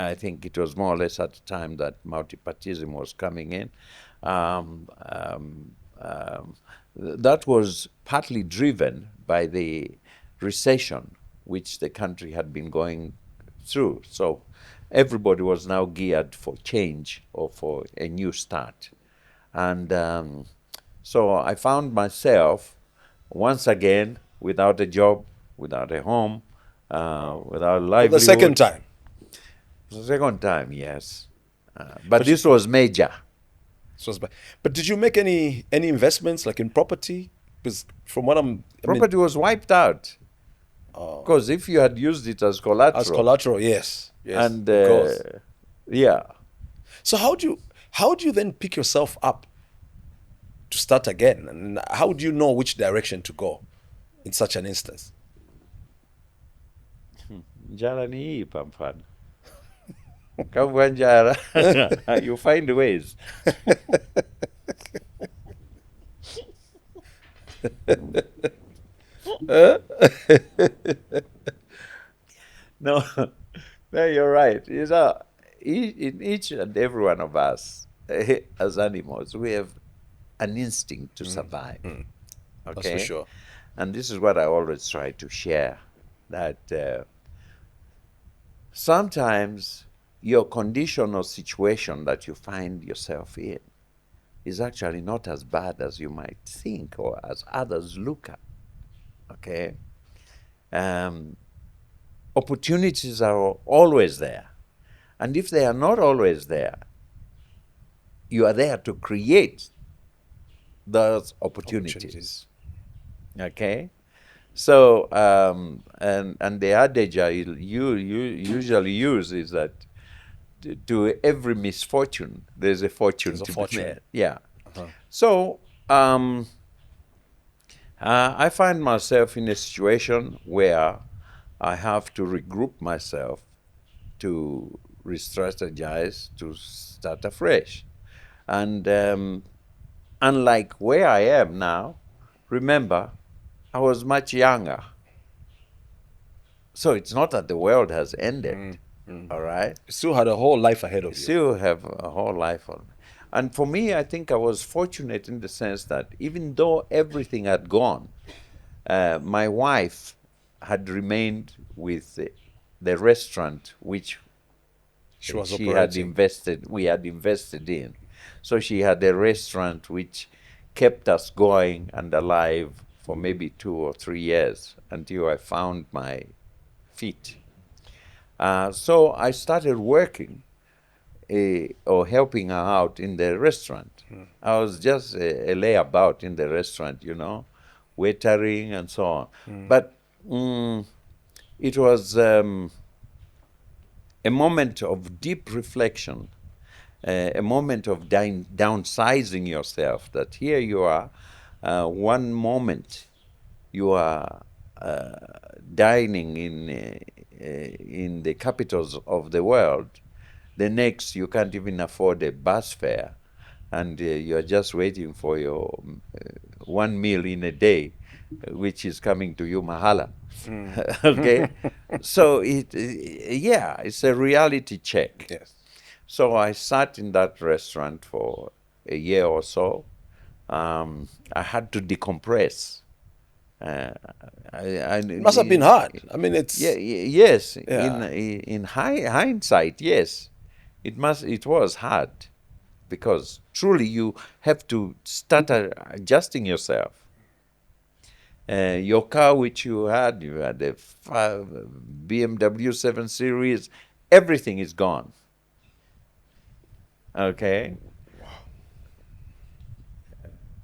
I think it was more or less at the time that multipartism was coming in. Um, um, um, that was partly driven by the recession which the country had been going through. So everybody was now geared for change or for a new start. And so I found myself once again without a job, without a home, without a For the second livelihood. time. The second time, yes. But this was major. So it's but did you make any investments like in property? Because from what I mean, Property was wiped out. Because if you had used it as collateral, as collateral, yes, and of course. yeah, So how do you then pick yourself up to start again, and how do you know which direction to go in such an instance? njala ni hii pa mfano. Kama njala, you find ways. No, no, you're right. You know, in each and every one of us, as animals, we have an instinct to survive. Okay? That's for sure. And this is what I always try to share, that sometimes your condition or situation that you find yourself in is actually not as bad as you might think or as others look at. Okay? Opportunities are always there. And if they are not always there, you are there to create those opportunities. Okay? So, and the adage you usually use is that to every misfortune, there's a fortune There's a to fortune. be made. Yeah. So, I find myself in a situation where I have to regroup myself, to re-strategize, to start afresh. And unlike where I am now, remember, I was much younger. So it's not that the world has ended, all right? You still had a whole life ahead of you. Still have a whole life on. And for me, I think I was fortunate in the sense that even though everything had gone, my wife had remained with the restaurant which She was she had operating. we had invested in. So she had a restaurant which kept us going and alive for maybe 2 or 3 years until I found my feet. So I started working or helping her out in the restaurant. I was just a layabout in the restaurant, you know, waitering and so on. But it was a moment of deep reflection, a moment of downsizing yourself, that here you are, one moment you are dining in the capitals of the world, the next you can't even afford a bus fare, and you're just waiting for your one meal in a day, which is coming to you mahala. Okay? So it's a reality check. Yes. So I sat in that restaurant for a year or so. I had to decompress. It must have been hard. I mean, it's yes. Yeah. In hindsight, yes, it was hard, because truly you have to start adjusting yourself. Your car, which you had a BMW 7 Series, everything is gone. Okay?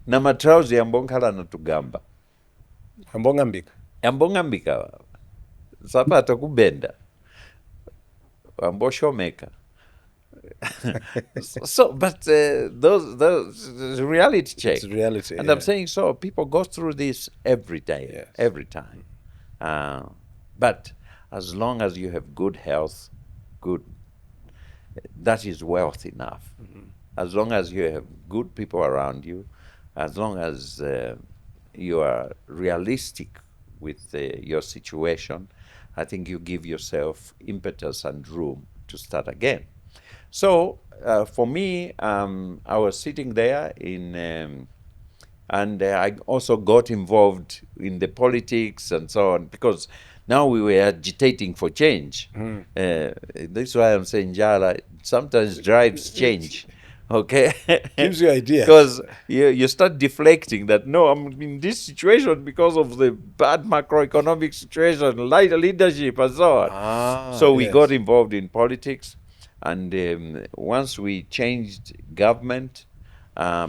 Na matrauzi yambonkhala natugamba. Ambongambika. Yambongambika. Sapato kubenda. Amboshomeka. So, but those reality check. It's reality. And yeah. I'm saying, so people go through this every day, Yes. every time. But as long as you have good health, that is wealth enough. As long as you have good people around you, as long as you are realistic with your situation, I think you give yourself impetus and room to to start again. So for me, I was sitting there and I also got involved in the politics and so on, because now we were agitating for change. This is why I'm saying Jala sometimes drives change. Okay, Gives you ideas. because you start deflecting that, no, I'm in this situation because of the bad macroeconomic situation, light leadership, and so on. So we got involved in politics, and once we changed government,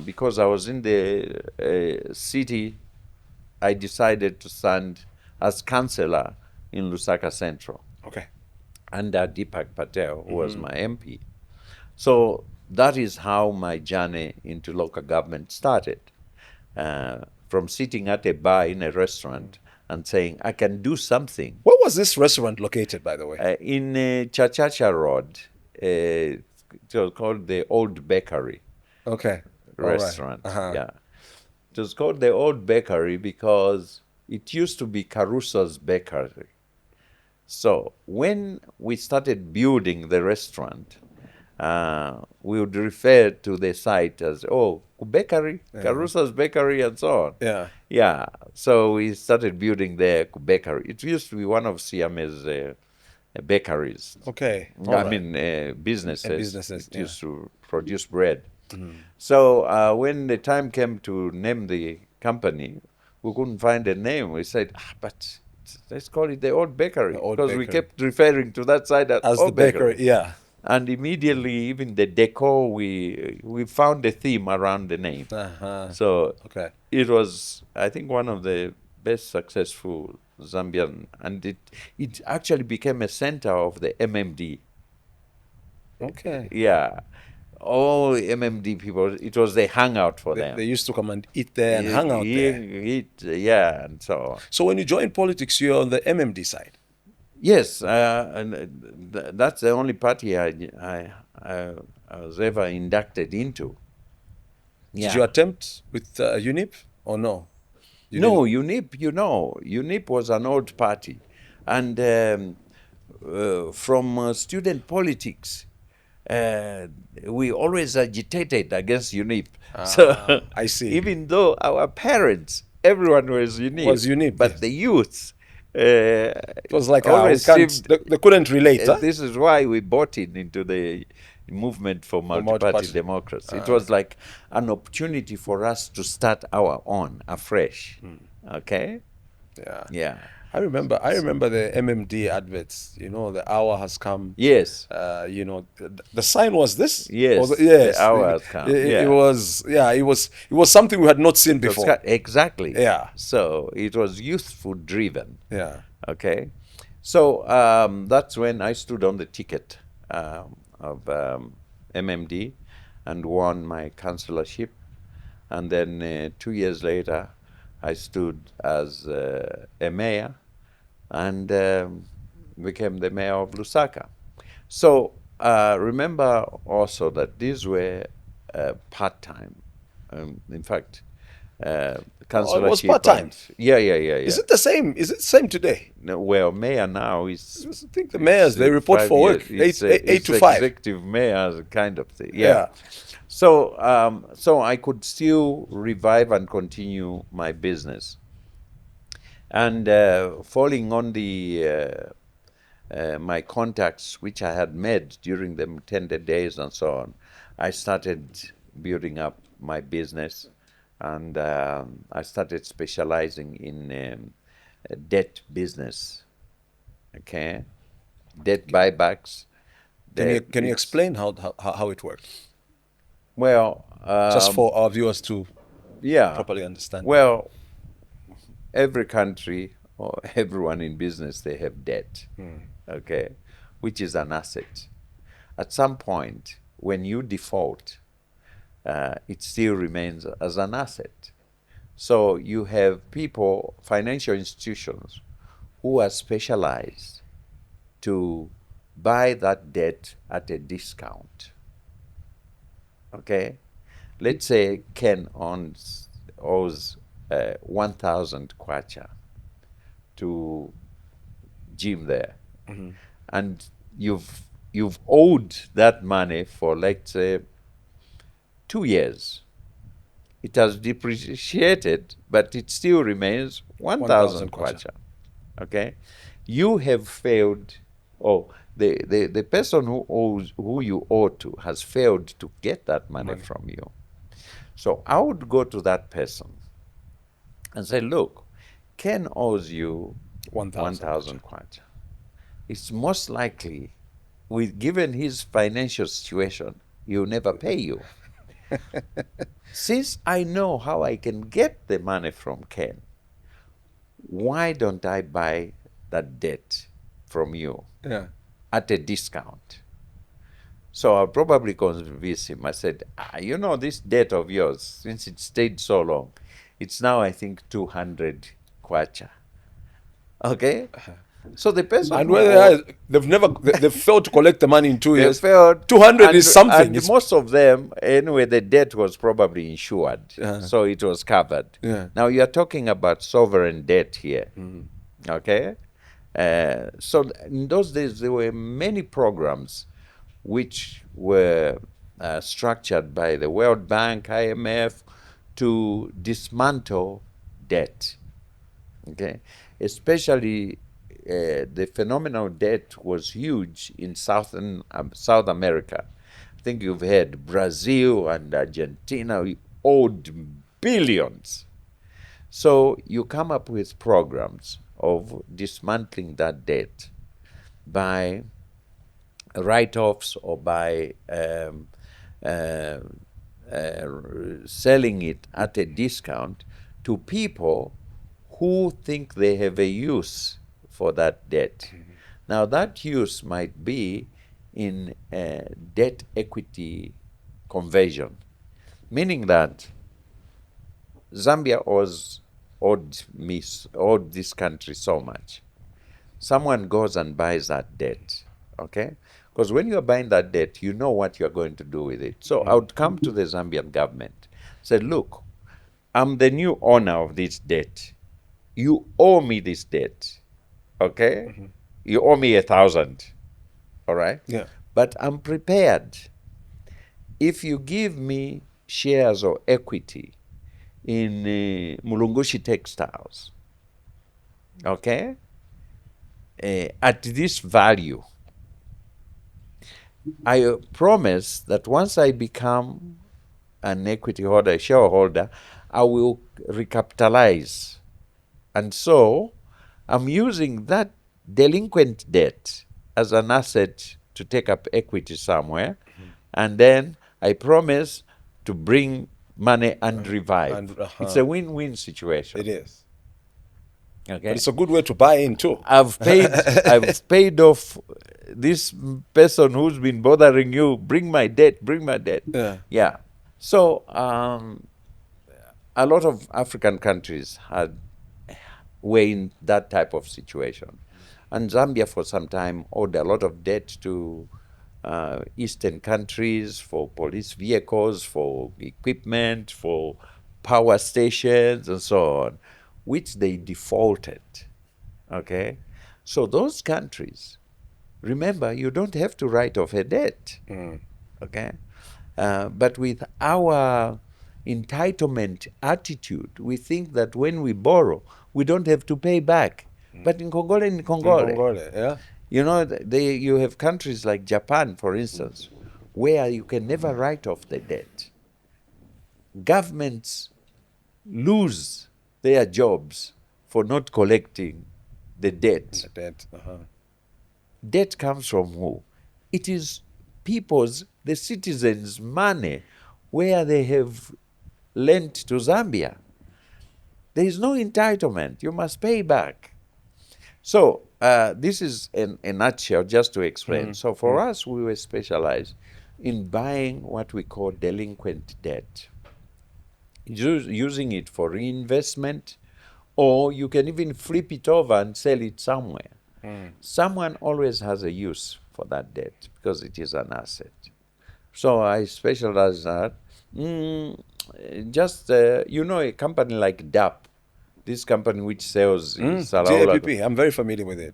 because I was in the city, I decided to stand as councillor in Lusaka Central. Okay. Under Deepak Patel, who was my MP. So that is how my journey into local government started. From sitting at a bar in a restaurant and saying, I can do something. Where was this restaurant located, by the way? In Chachacha Road. It was called the Old Bakery. Okay. Restaurant. Uh-huh. Yeah. It was called the Old Bakery because it used to be Caruso's Bakery. So when we started building the restaurant, we would refer to the site as, Bakery, Caruso's Bakery, and so on. Yeah. Yeah. So we started building the bakery. It used to be one of Siamese bakeries. Okay. Businesses. businesses, It used to produce bread. So when the time came to name the company, we couldn't find a name. We said, but let's call it the Old Bakery, because we kept referring to that side as the bakery. Yeah. And immediately, even the decor, we found a theme around the name. So it was, I think, one of the best successful Zambian, and it actually became a center of the MMD. Okay. Yeah. All MMD people, it was the hangout for them. They used to come and eat there and hang out there. And so on. So when you joined politics, you're on the MMD side? Yes, and that's the only party I was ever inducted into. Yeah. Did you attempt with UNIP or no? UNIP was an old party. And from student politics, we always agitated against UNIP. So I see. Even though our parents, everyone was UNIP, but the youth, it was like they couldn't relate. This is why we bought into the movement for multi-party democracy. It was like an opportunity for us to start our own afresh. Okay. Yeah. I remember the MMD adverts. The hour has come. Yes. The sign was this. Yes. Yes. The hour has come. It was something we had not seen before. Exactly. Yeah. So it was youthful driven. Yeah. Okay. So that's when I stood on the ticket of MMD and won my councillorship, and then 2 years later, I stood as a mayor and became the mayor of Lusaka. So remember also that these were part-time. In fact, councillorship. It was part-time? Yeah. Is it the same? Is it the same today? No, well, mayor now is... I think the mayors, they report for work, 8 to 5. Executive mayor kind of thing. Yeah. So, so I could still revive and continue my business. And falling on the my contacts, which I had made during the tender days and so on, I started building up my business, and I started specializing in debt business. Okay, debt buybacks. Can you explain how it works? Well, just for our viewers to properly understand. Well, every country or everyone in business, they have debt, okay, which is an asset. At some point, when you default, it still remains as an asset. So you have people, financial institutions, who are specialized to buy that debt at a discount. Okay, let's say Ken owes 1,000 kwacha to Jim there, and you've you've owed that money for, let's say, 2 years. It has depreciated, but it still remains 1,000 kwacha. Okay? You have failed, or the person who you owe to has failed to get that money from you. So I would go to that person and say, look, Ken owes you 1,000 kwacha. It's most likely, given his financial situation, he'll never pay you. Since I know how I can get the money from Ken, why don't I buy that debt from you at a discount? So I'll probably convince him. I said, this debt of yours, since it stayed so long, it's now, I think, 200 kwacha. Okay? So the person, and whether they've failed to collect the money in 2 years. Failed, 200 is something. And most of them, anyway, the debt was probably insured, so it was covered. Now you are talking about sovereign debt here. Okay, so in those days there were many programs which were structured by the World Bank, IMF, to dismantle debt. Okay, especially the phenomenal debt was huge in South America. I think you've heard Brazil and Argentina owed billions. So you come up with programs of dismantling that debt by write-offs or by selling it at a discount to people who think they have a use for that debt. Now that use might be in debt equity conversion, meaning that Zambia owed this country so much. Someone goes and buys that debt, okay? Because when you're buying that debt, you know what you're going to do with it. So I would come to the Zambian government, say, look, I'm the new owner of this debt. You owe me this debt. Okay? You owe me 1,000. All right? Yeah. But I'm prepared. If you give me shares or equity in Mulungushi Textiles, okay, at this value, I promise that once I become an equity holder, a shareholder, I will recapitalize. And so I'm using that delinquent debt as an asset to take up equity somewhere, and then I promise to bring money and revive. It's a win-win situation. It is. Okay, But it's a good way to buy in too. I've paid off this person who's been bothering you. Bring my debt. Yeah. So a lot of African countries were in that type of situation. And Zambia for some time owed a lot of debt to Eastern countries for police vehicles, for equipment, for power stations, and so on, which they defaulted. Okay? So those countries, remember, you don't have to write off a debt. Okay? But with our entitlement attitude, we think that when we borrow, we don't have to pay back. But in Congole, yeah. you know, you have countries like Japan, for instance, where you can never write off the debt. Governments lose their jobs for not collecting the debt. The debt. Debt comes from who? It is the citizens' money where they have lent to Zambia. There is no entitlement. You must pay back. So this is in a nutshell, just to explain. So for us, we were specialized in buying what we call delinquent debt, using it for reinvestment, or you can even flip it over and sell it somewhere. Someone always has a use for that debt because it is an asset. So I specialize that. A company like DAP, this company which sells Salaula. DAPP, I'm very familiar with it.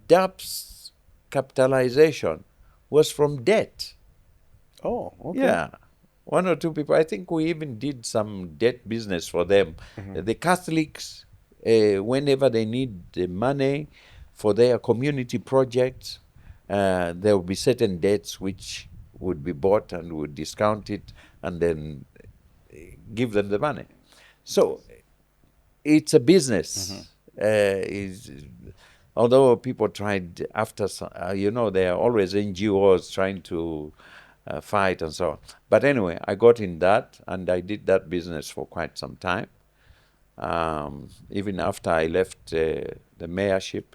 DAP's capitalization was from debt. Oh, okay. Yeah. One or two people. I think we even did some debt business for them. The Catholics, whenever they need the money for their community projects, there will be certain debts which would be bought and would discount it and then give them the money. So it's a business. Although people tried after, there are always NGOs trying to fight and so on. But anyway, I got in that and I did that business for quite some time. Even after I left the mayorship,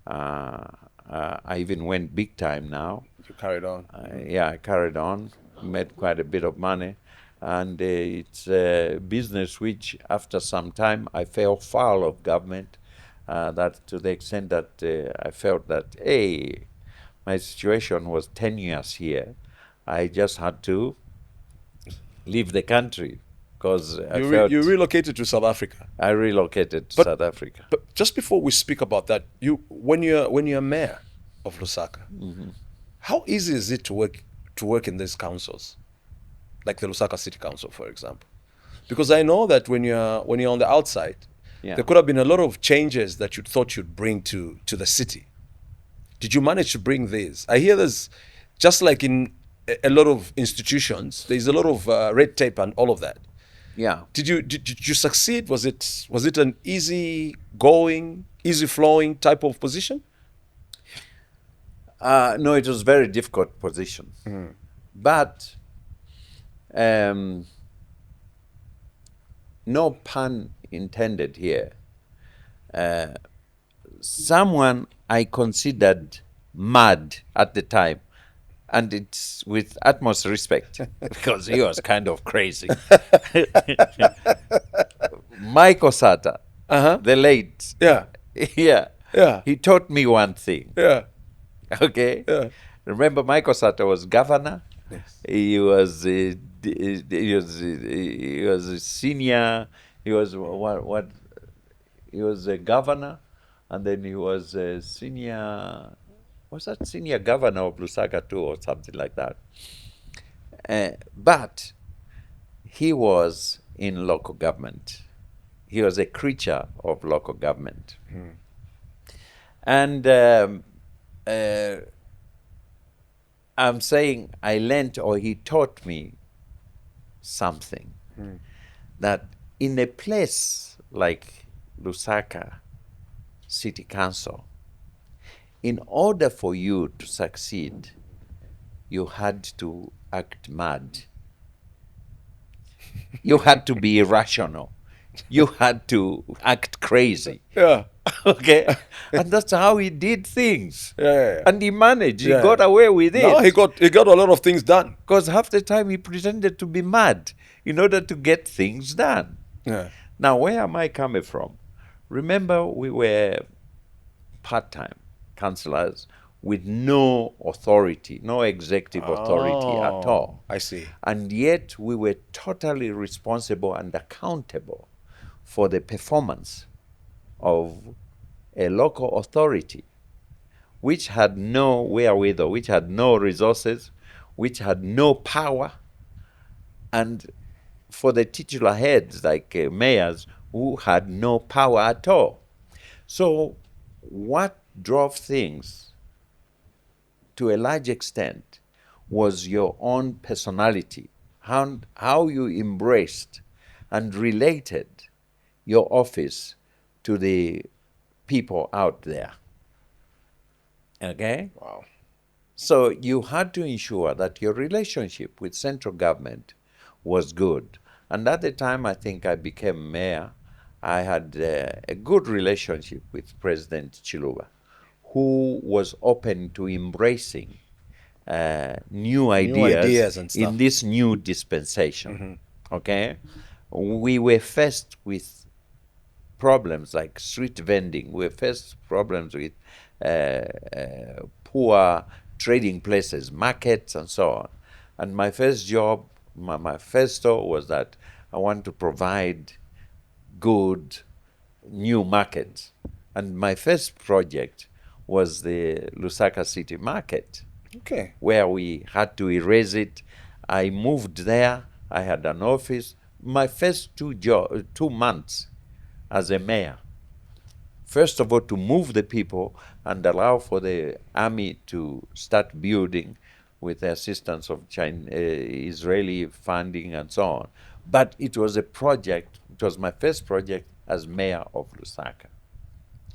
I even went big time now. You carried on. I carried on, made quite a bit of money. And it's a business which, after some time, I fell foul of government, that to the extent that I felt that, hey, my situation was tenuous here. I just had to leave the country because I felt... You relocated to South Africa. I relocated to South Africa. But just before we speak about that, when you're mayor of Lusaka, how easy is it to work in these councils, like the Lusaka City Council, for example? Because I know that when you're on the outside, there could have been a lot of changes that you thought you'd bring to the city. Did you manage to bring these? I hear there's, just like in a lot of institutions, there's a lot of red tape and all of that. Yeah. Did you succeed? Was it an easy going, easy flowing type of position? No, it was a very difficult position. But no pun intended here. Someone I considered mad at the time, and it's with utmost respect because he was kind of crazy. Mike Osata, the late. Yeah. Yeah. He taught me one thing. Yeah. Okay. Yeah. Remember, Mike Osata was governor. Yes. He was a senior. He was what? He was a governor, and then he was a senior. Was that senior governor of Lusaka too, or something like that? But he was in local government. He was a creature of local government. And I'm saying I learned, or he taught me something, that in a place like Lusaka City Council, in order for you to succeed, you had to act mad. You had to be irrational. You had to act crazy. Yeah. Okay? And that's how he did things. Yeah. And he managed. He Yeah. got away with it. No, he got a lot of things done. Because half the time he pretended to be mad in order to get things done. Yeah. Now, where am I coming from? Remember, we were part-time councillors with no authority, no executive authority at all. I see. And yet we were totally responsible and accountable for the performance of a local authority which had no wherewithal, which had no resources, which had no power, and for the titular heads like mayors who had no power at all. So what drove things to a large extent was your own personality, how you embraced and related your office to the people out there. Okay? Wow. So you had to ensure that your relationship with central government was good. And at the time I think I became mayor, I had a good relationship with President Chiluba, who was open to embracing new ideas and stuff. in this new dispensation. Okay? We were faced with problems like street vending. We were faced with problems with poor trading places, markets, and so on. And my first job, my first thought was that I want to provide good new markets. And my first project was the Lusaka City Market, Okay. where we had to erase it. I moved there. I had an office. My first 2 months as a mayor, first of all, to move the people and allow for the army to start building with the assistance of Israeli funding and so on. But it was a project, it was my first project as mayor of Lusaka.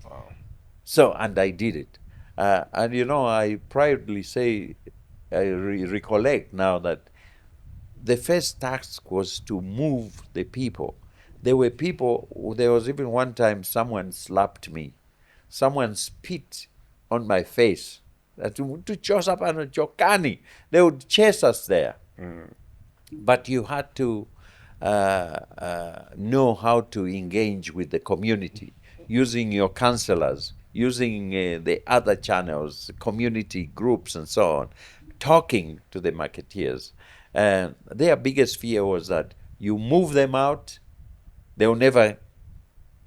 Wow. So, and I did it. And I proudly say, I recollect now that the first task was to move the people. There was even one time someone slapped me. Someone spit on my face. They would chase us there. But you had to know how to engage with the community using your councillors, using the other channels, community groups, and so on, talking to the marketeers. Their biggest fear was that you move them out, they'll never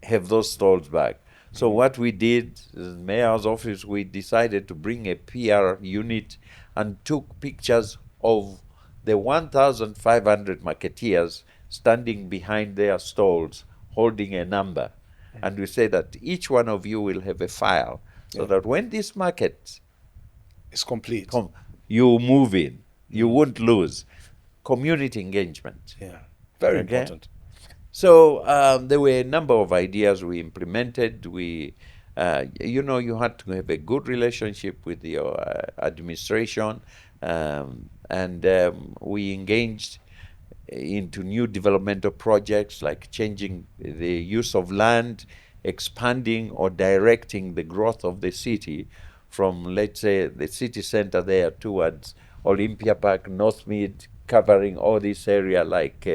have those stalls back. So what we did, the mayor's office, we decided to bring a PR unit and took pictures of the 1,500 marketeers standing behind their stalls holding a number. And we say that each one of you will have a file so that when this market It's complete. you move in, you won't lose. Community engagement. Yeah. Very Okay. important. So there were a number of ideas we implemented. You had to have a good relationship with your administration, and we engaged into new developmental projects like changing the use of land, expanding or directing the growth of the city from, let's say, the city center there towards Olympia Park, Northmead, covering all this area like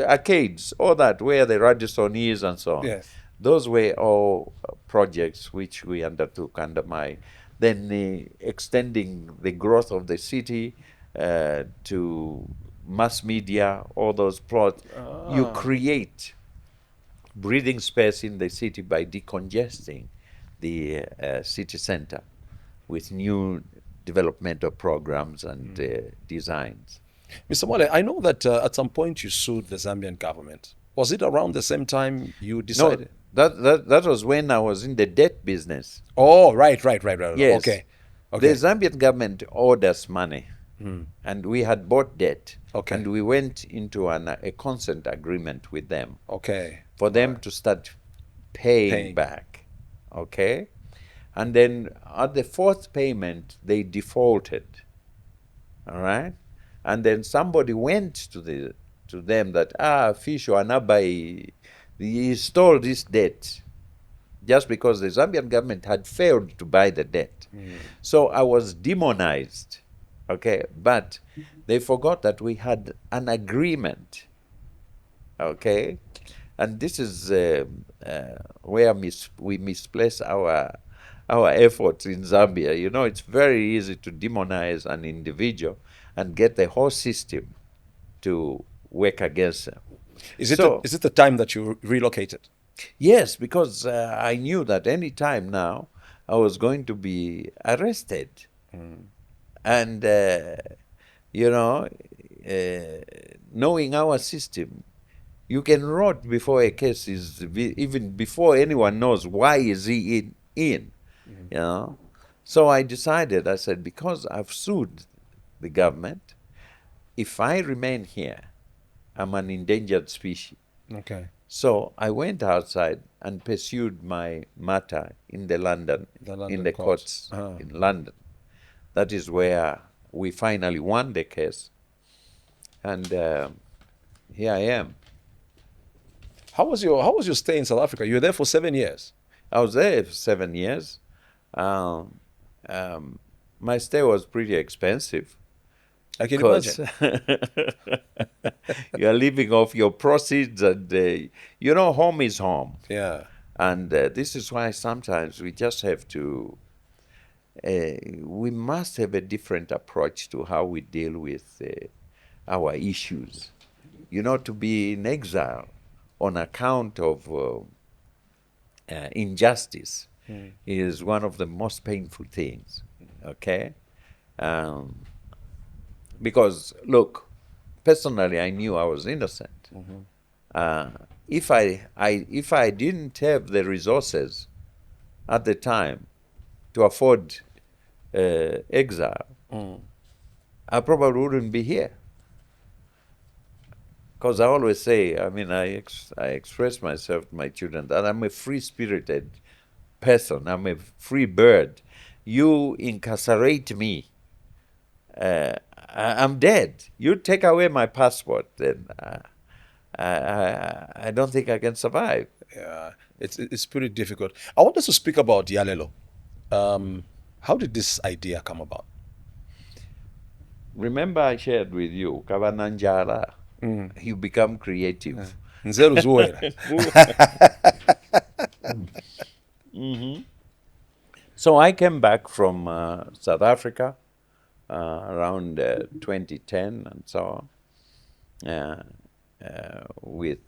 arcades, all that, where the Radisson is and so on. Yes. Those were all projects which we undertook under my, then extending the growth of the city to mass media, all those plots. You create breathing space in the city by decongesting the city center with new developmental programs and designs. Mr. Mwale, I know that at some point you sued the Zambian government. Was it around the same time you decided? No, that was when I was in the debt business. Oh, right. Yes. Okay. The Zambian government owed us money, and we had bought debt. Okay. And we went into a consent agreement with them Okay. for them to start paying back. Okay? And then at the fourth payment, they defaulted. All right? And then somebody went to them that, Fisho Anabai, he stole this debt just because the Zambian government had failed to buy the debt. So I was demonized, okay? But they forgot that we had an agreement, okay? And this is where we misplace our efforts in Zambia. It's very easy to demonize an individual and get the whole system to work against them. Is it the time that you relocated? Yes, because I knew that any time now I was going to be arrested. And, knowing our system, you can rot before a case is, even before anyone knows why is he in. So I decided, I said, because I've sued the government, if I remain here, I'm an endangered species. Okay. So I went outside and pursued my matter in the courts in London. That is where we finally won the case, and here I am. How was your stay in South Africa? You were there for 7 years. I was there for 7 years. My stay was pretty expensive. I can imagine. You are living off your proceeds, and home is home. Yeah. And this is why sometimes we just have to, we must have a different approach to how we deal with our issues. To be in exile on account of injustice is one of the most painful things, okay? Um, because, look, personally, I knew I was innocent. Uh, if I didn't have the resources at the time to afford exile, I probably wouldn't be here. Because I always say, I mean, I express myself to my children that I'm a free-spirited person. I'm a free bird. You incarcerate me, I'm dead. You take away my passport, then I don't think I can survive. Yeah, it's pretty difficult. I want us to speak about Yalelo. How did this idea come about? Remember, I shared with you, Kabananjara, you become creative. Nzelu Zuwera. So I came back from South Africa around 2010 and so on, with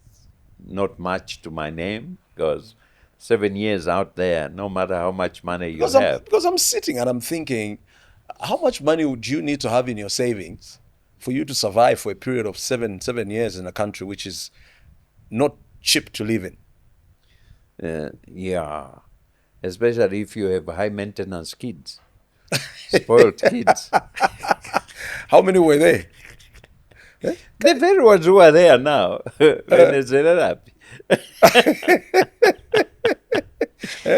not much to my name, because 7 years out there, no matter how much money you have. Because I'm sitting and I'm thinking, how much money would you need to have in your savings for you to survive for a period of seven years in a country which is not cheap to live in? Yeah, especially if you have high maintenance kids, spoiled kids. How many were they? The very ones who are there now, Venezuela.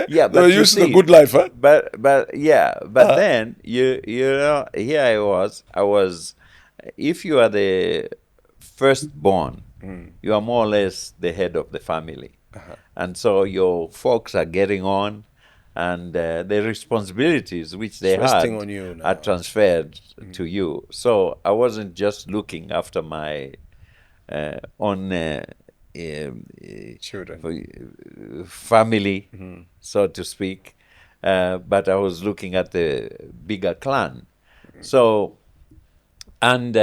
Yeah, They but were you used to the see, good life, huh? but then you know, here I was. If you are the firstborn, you are more or less the head of the family, and so your folks are getting on, and the responsibilities which they It's resting had on you now. are transferred to you. So I wasn't just looking after my own family, so to speak, but I was looking at the bigger clan. So, and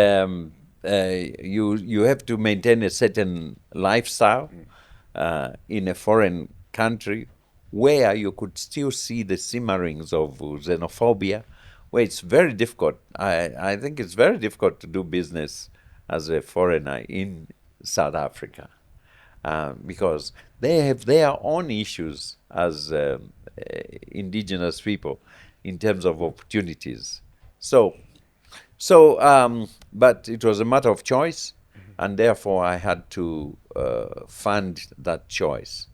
you have to maintain a certain lifestyle in a foreign country where you could still see the simmerings of xenophobia, where it's very difficult. I think it's very difficult to do business as a foreigner in South Africa, because they have their own issues as indigenous people in terms of opportunities. But it was a matter of choice, and therefore I had to fund that choice.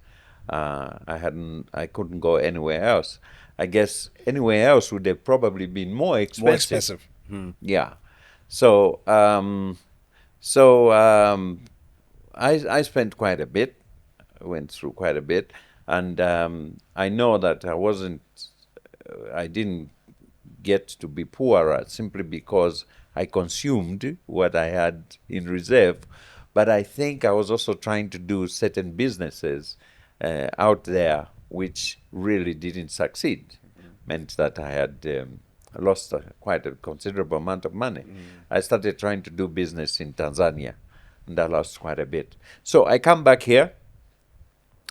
I couldn't go anywhere else. I guess anywhere else would have probably been more expensive. More expensive. Yeah. So I spent quite a bit, went through quite a bit, and I know that I didn't get to be poorer simply because I consumed what I had in reserve, but I think I was also trying to do certain businesses out there which really didn't succeed. Meant that I had lost quite a considerable amount of money. I started trying to do business in Tanzania, and I lost quite a bit. So I come back here,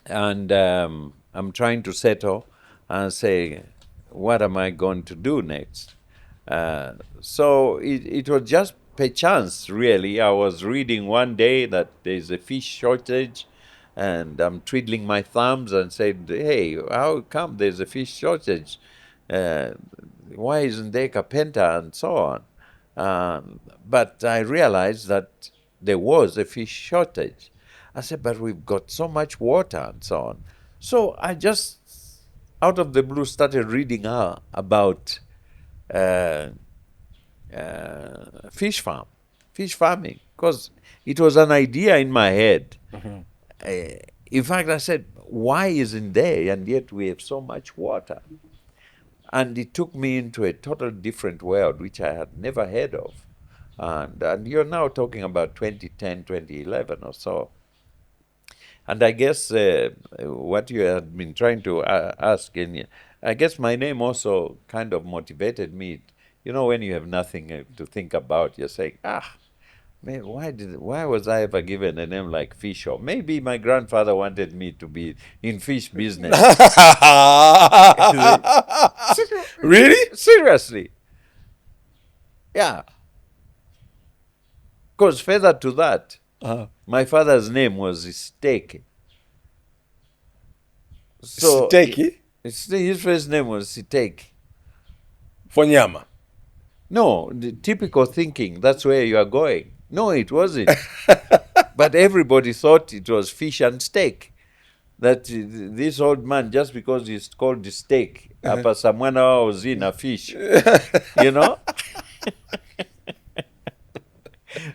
and I'm trying to settle and say, what am I going to do next? So it was just by chance, really. I was reading one day that there's a fish shortage, and I'm twiddling my thumbs and said, hey, how come there's a fish shortage? Why isn't there carpenter and so on? But I realized that there was a fish shortage. I said, but we've got so much water and so on. So I just, out of the blue, started reading about fish farming, because it was an idea in my head. In fact, I said, why isn't there, and yet we have so much water? And it took me into a totally different world, which I had never heard of. And you're now talking about 2010, 2011 or so. And I guess what you had been trying to ask, and I guess my name also kind of motivated me. You know, when you have nothing to think about, you're saying, Why was I ever given a name like Fisho? Maybe my grandfather wanted me to be in fish business. Really? Seriously. Yeah. Because further to that, my father's name was Steak. So Steaky his first name was Steak. for nyama. No, the typical thinking, that's where you are going. No, it wasn't. But everybody thought it was fish and steak. That this old man, just because he's called the steak, apa someone was in a fish, you know?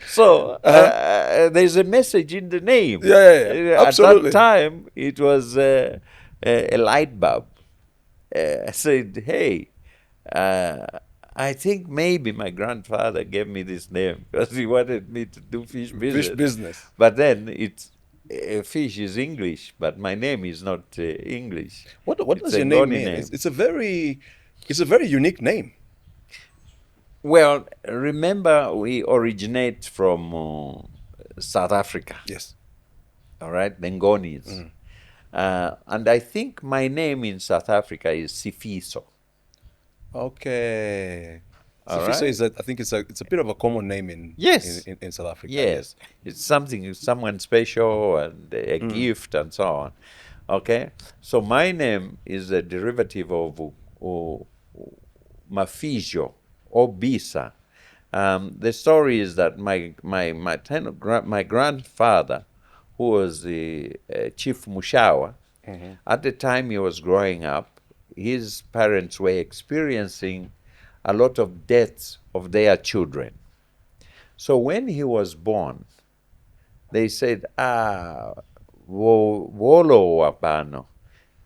So there's a message in the name. Yeah. At that Absolutely. time, it was a light bulb. I said, hey, I think maybe my grandfather gave me this name because he wanted me to do fish business. Fish business. But then fish is English, but my name is not English. What It's does a your name Ngoni mean? It's a very unique name. Well, remember we originate from South Africa. Yes. All right, the Ngonis. And I think my name in South Africa is Sifiso. Okay. All Sifiso right. is I think it's a bit of a common name in Yes. in South Africa. Yes, it's something, someone special and a gift and so on. Okay, so my name is a derivative of Mafijo or Bisa. The story is that my grandfather, who was the Chief Mushawa, at the time he was growing up, his parents were experiencing a lot of deaths of their children. So when he was born, they said, wolo wapano,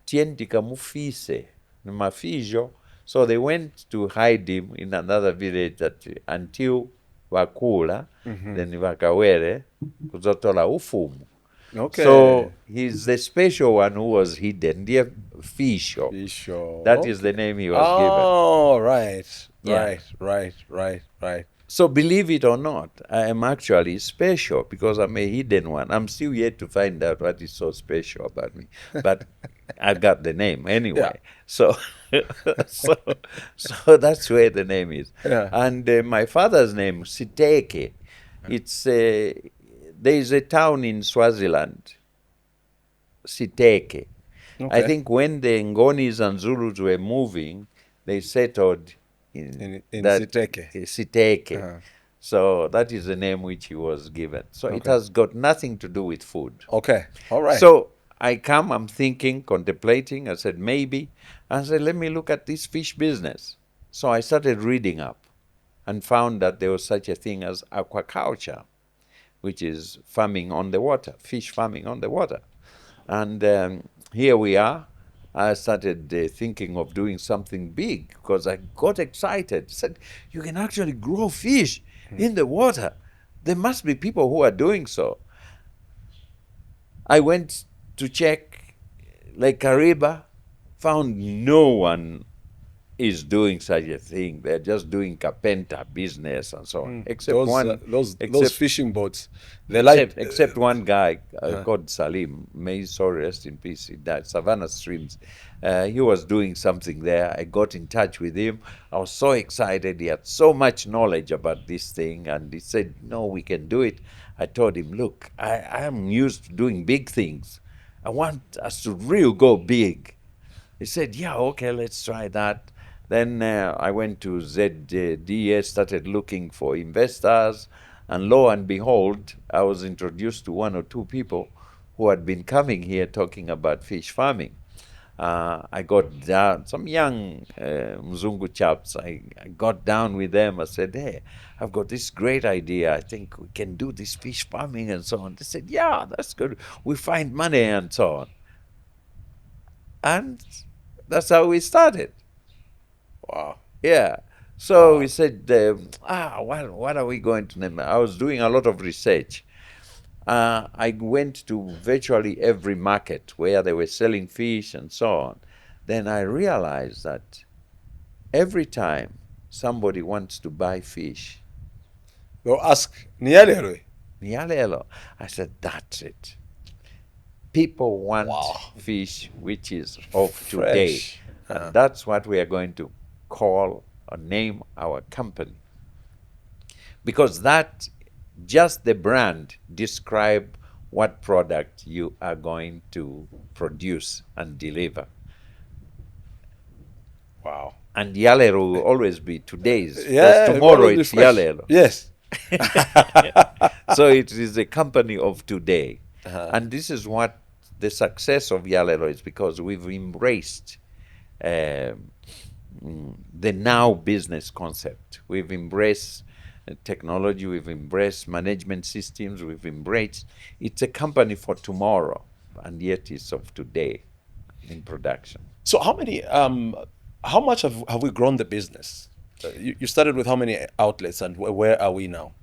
tientika mufise, mafijo. So they went to hide him in another village until wakula, then wakawere, kuzotola ufumu. Okay. So he's the special one who was hidden, dear Fisho. Fisho. That is the name he was given. Oh, right. Yeah. Right. So believe it or not, I am actually special because I'm a hidden one. I'm still yet to find out what is so special about me, but I got the name anyway. Yeah. So, so that's where the name is. Yeah. And my father's name, Siteke, it's there is a town in Swaziland, Siteke. Okay. I think when the Ngonis and Zulus were moving, they settled in that Siteke. Siteke. So that is the name which he was given. So it has got nothing to do with food. Okay. All right. So I'm thinking, contemplating. I said, maybe. I said, let me look at this fish business. So I started reading up and found that there was such a thing as aquaculture, which is farming on the water, fish farming on the water. And here we are. I started thinking of doing something big because I got excited. Said, you can actually grow fish in the water. There must be people who are doing so. I went to check Lake Kariba, found no one is doing such a thing. They're just doing carpenter business and so on. Except those fishing boats. They like except one guy called Salim. May his soul rest in peace. He died. Savannah Streams. He was doing something there. I got in touch with him. I was so excited. He had so much knowledge about this thing, and he said, "No, we can do it." I told him, "Look, I am used to doing big things. I want us to really go big." He said, "Yeah, okay, let's try that." Then I went to ZDS, started looking for investors, and lo and behold, I was introduced to one or two people who had been coming here talking about fish farming. I got down, some young Mzungu chaps, I got down with them. I said, hey, I've got this great idea. I think we can do this fish farming and so on. They said, yeah, that's good. We find money and so on. And that's how we started. wow. Yeah. So we said, what are we going to name? I was doing a lot of research. I went to virtually every market where they were selling fish and so on. Then I realized that every time somebody wants to buy fish, They'll ask, Yalelo. Yalelo. I said, that's it. People want Wow. fish which is of today. Fresh. And that's what we are going to call or name our company. Because that, just the brand, describe what product you are going to produce and deliver. Wow. And Yalelo will always be today's. Yeah. Because tomorrow always be it's fresh. Yalelo. Yes. So it is a company of today. Uh-huh. And this is what the success of Yalelo is, because we've embraced the now business concept. We've embraced technology, we've embraced management systems, we've embraced, it's a company for tomorrow, and yet it's of today in production. So how much have we grown the business? You started with how many outlets, and where are we now?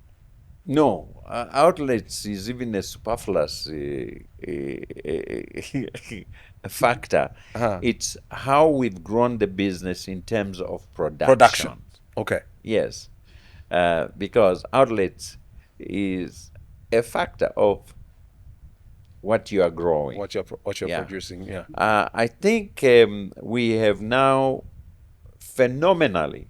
No, outlets is even a superfluous factor. Uh-huh. It's how we've grown the business in terms of Production. Okay. Yes, because outlets is a factor of what you are growing. What you're Yeah. producing, yeah. I think we have now phenomenally,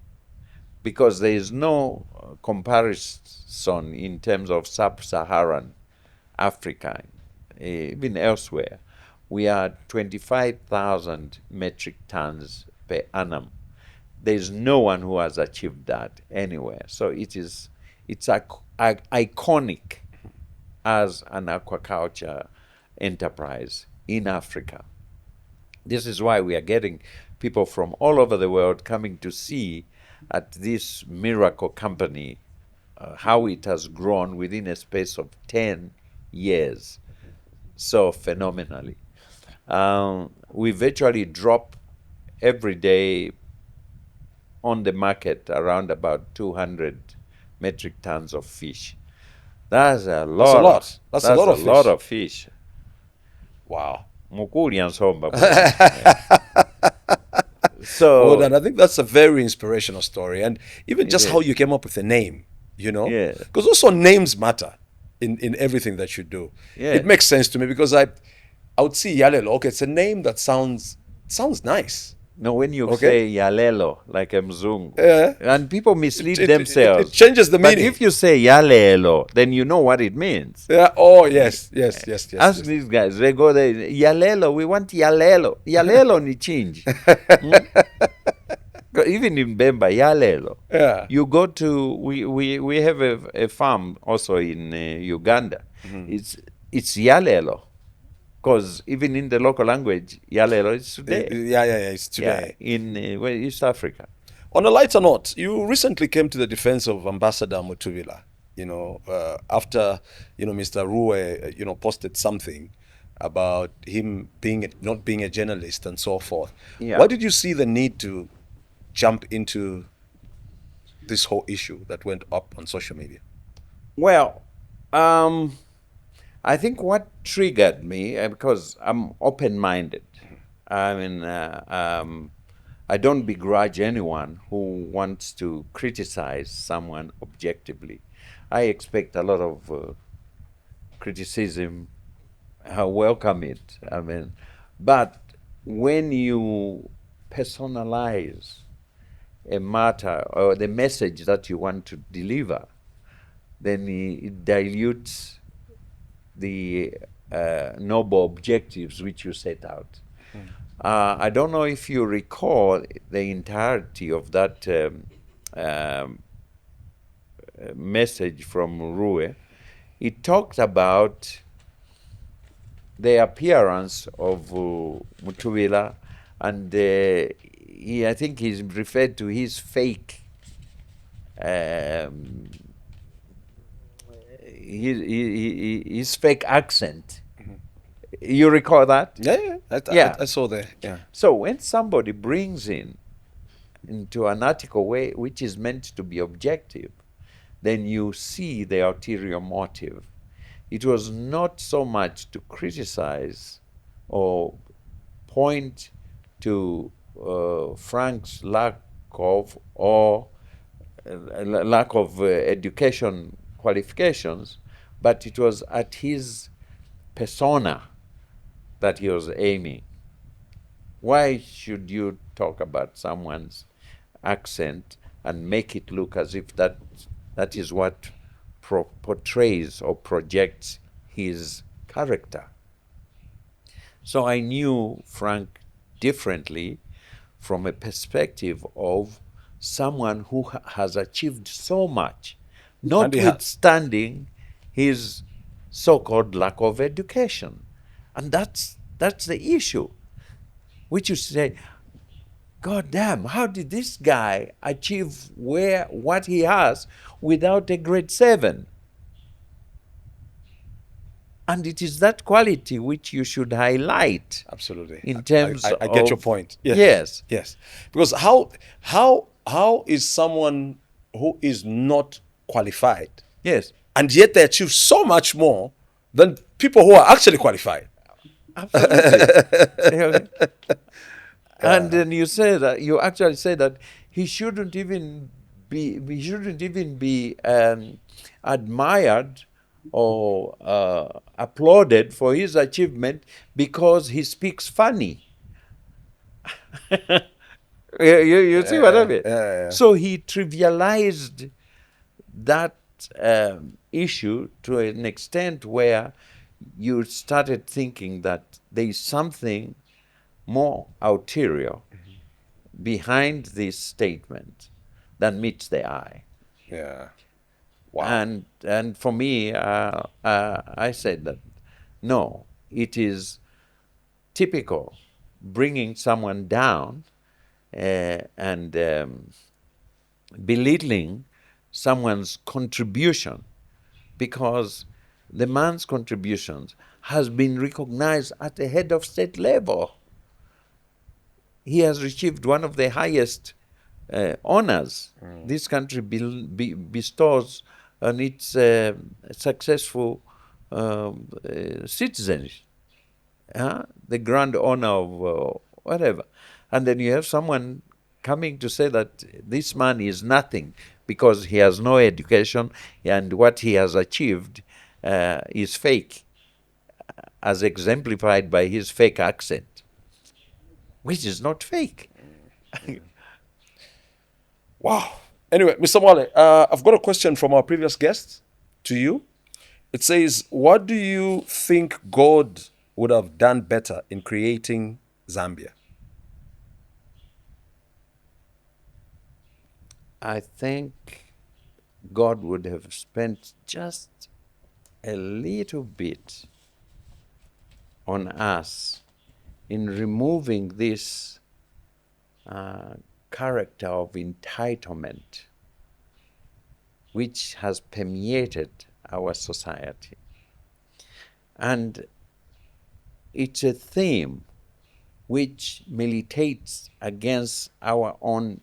because there is no comparison in terms of sub-Saharan Africa, even elsewhere. We are 25,000 metric tons per annum. There's no one who has achieved that anywhere. So it's iconic as an aquaculture enterprise in Africa. This is why we are getting people from all over the world coming to see at this miracle company how it has grown within a space of 10 years so phenomenally. We virtually drop every day on the market around about 200 metric tons of fish. That's a lot. lot. That's a lot of fish. Of fish. Wow. Mukuli ansomba. So Well done. I think that's a very inspirational story, and even just is. how you came up with the name, you know, Yeah. because also names matter in everything that you do. Yeah. It makes sense to me because I would see Yalelo. Okay, it's a name that sounds nice. No, when you Okay. say Yalelo, like a mzungu, Yeah. and people mislead It themselves. changes the But meaning. if you say Yalelo, then you know what it means. Yeah. Oh yes. Ask Ask these guys, they go there, Yalelo, we want Yalelo. Yalelo ni change. Even in Bemba, Yalelo. Yeah. You go to, we have a farm also in Uganda. Mm-hmm. It's Yalelo. Because even in the local language, Yalelo is today. Yeah. It's today. Yeah, in East Africa. On a lighter note, you recently came to the defense of Ambassador Mutuvila, after, Mr. Rue, posted something about him not being a journalist and so forth. Yeah. Why did you see the need to jump into this whole issue that went up on social media? Well, I think what triggered me, because I'm open-minded. I mean, I don't begrudge anyone who wants to criticize someone objectively. I expect a lot of criticism. I welcome it. I mean, but when you personalize a matter or the message that you want to deliver, then it dilutes the noble objectives which you set out. I don't know if you recall the entirety of that message from Rue. It talked about the appearance of Mutuvila, and I think he's referred to his fake his fake accent. You recall that? Yeah. I saw that. Yeah. So when somebody brings into an article which is meant to be objective, then you see the ulterior motive. It was not so much to criticize or point to Frank's lack of education qualifications, but it was at his persona that he was aiming. Why should you talk about someone's accent and make it look as if that is what portrays or projects his character? So I knew Frank differently from a perspective of someone who has achieved so much, notwithstanding his so-called lack of education. And that's the issue, which you say, God damn, how did this guy achieve what he has without a grade 7? And it is that quality which you should highlight. Absolutely. In terms I get your point. Yes. Yes. Yes. Because how is someone who is not qualified, Yes. and yet they achieve so much more than people who are actually qualified? Absolutely. And then you actually say that he shouldn't even be admired or applauded for his achievement because he speaks funny. You see what I mean? Yeah. So he trivialized that issue to an extent where you started thinking that there is something more ulterior behind this statement than meets the eye. Yeah. Wow. And for me, I said that no, it is typical bringing someone down and belittling someone's contribution, because the man's contributions has been recognized at the head of state level. He has received one of the highest honors this country bestows on its successful citizens. The grand honor of whatever. And then you have someone coming to say that this man is nothing because he has no education and what he has achieved is fake, as exemplified by his fake accent, which is not fake. Wow. Anyway, Mr. Mwale, I've got a question from our previous guest to you. It says, what do you think God would have done better in creating Zambia? I think God would have spent just a little bit on us in removing this character of entitlement which has permeated our society. And it's a theme which militates against our own,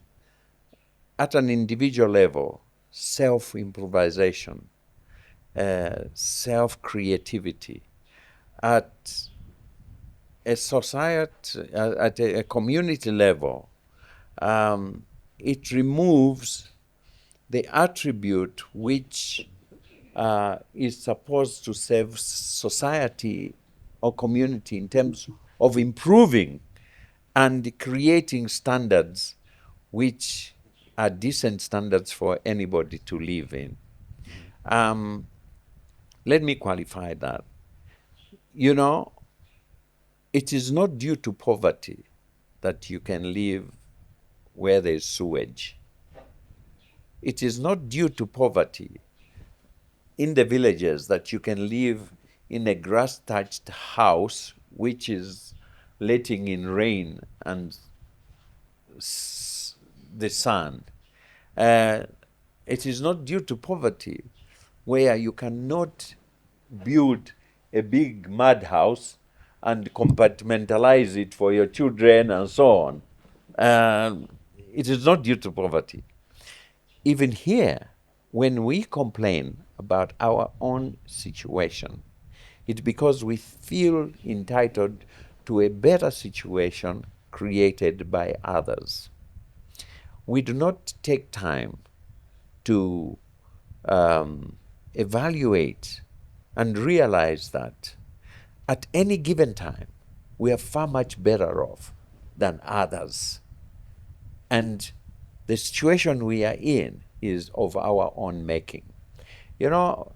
at an individual level, self-improvisation, self-creativity. At a society, at a community level, it removes the attribute which is supposed to serve society or community in terms of improving and creating standards which are decent standards for anybody to live in. Let me qualify that. You know, it is not due to poverty that you can live where there is sewage. It is not due to poverty in the villages that you can live in a grass-thatched house which is letting in rain and the sun. It is not due to poverty where you cannot build a big mud house and compartmentalize it for your children and so on. It is not due to poverty. Even here, when we complain about our own situation, it's because we feel entitled to a better situation created by others. We do not take time to evaluate and realize that at any given time, we are far much better off than others. And the situation we are in is of our own making. You know,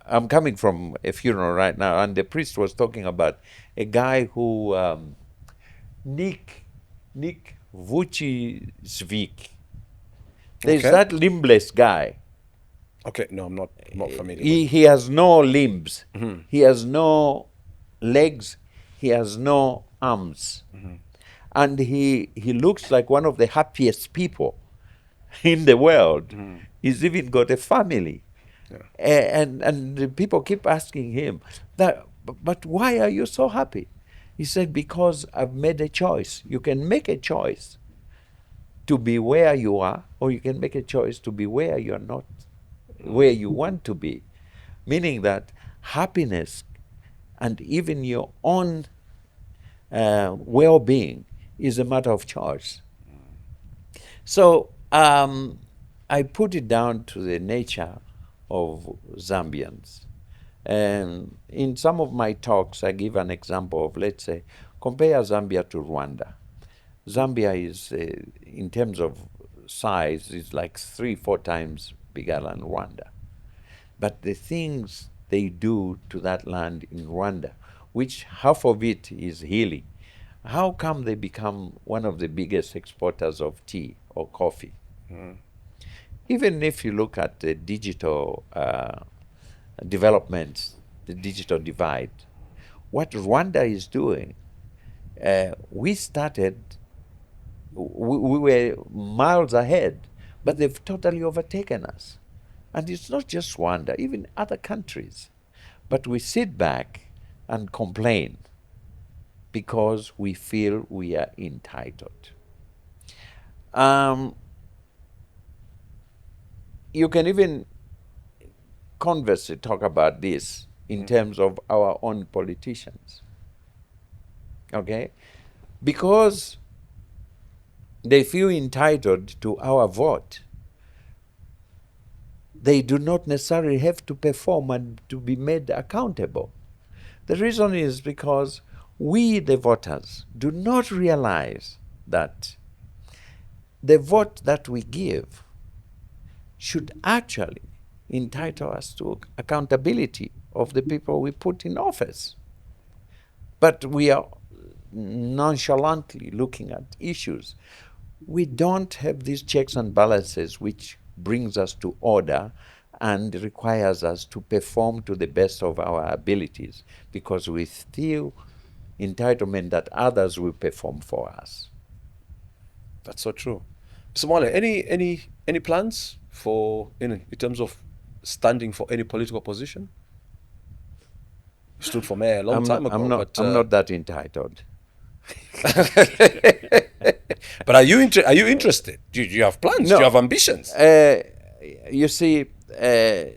I'm coming from a funeral right now, and the priest was talking about a guy who, Nick Vucicevich. There's Okay. that limbless guy. Okay. No, I'm not familiar with. He has no limbs. He has no legs. He has no arms. And he looks like one of the happiest people in the world. He's even got a family. And the people keep asking him, but why are you so happy? He said, because I've made a choice. You can make a choice to be where you are, or you can make a choice to be where you're not, where you want to be. Meaning that happiness and even your own well-being is a matter of choice. So I put it down to the nature of Zambians. And in some of my talks, I give an example of, let's say, compare Zambia to Rwanda. Zambia is, in terms of size, is like 3-4 times bigger than Rwanda. But the things they do to that land in Rwanda, which half of it is hilly, how come they become one of the biggest exporters of tea or coffee? Even if you look at the digital developments, the digital divide, what Rwanda is doing, we started, we were miles ahead, but they've totally overtaken us. And it's not just Rwanda, even other countries. But we sit back and complain because we feel we are entitled. You can even conversely talk about this in terms of our own politicians. Okay? Because they feel entitled to our vote, they do not necessarily have to perform and to be made accountable. The reason is because we, the voters, do not realize that the vote that we give should actually entitle us to accountability of the people we put in office. But we are nonchalantly looking at issues. We don't have these checks and balances which brings us to order and requires us to perform to the best of our abilities, because we feel entitlement that others will perform for us. That's so true. Mr. Mwale, any plans for in terms of standing for any political position? You stood for mayor a long time ago, but I'm not that entitled. but are you interested? Do you have plans? No. Do you have ambitions? You see, a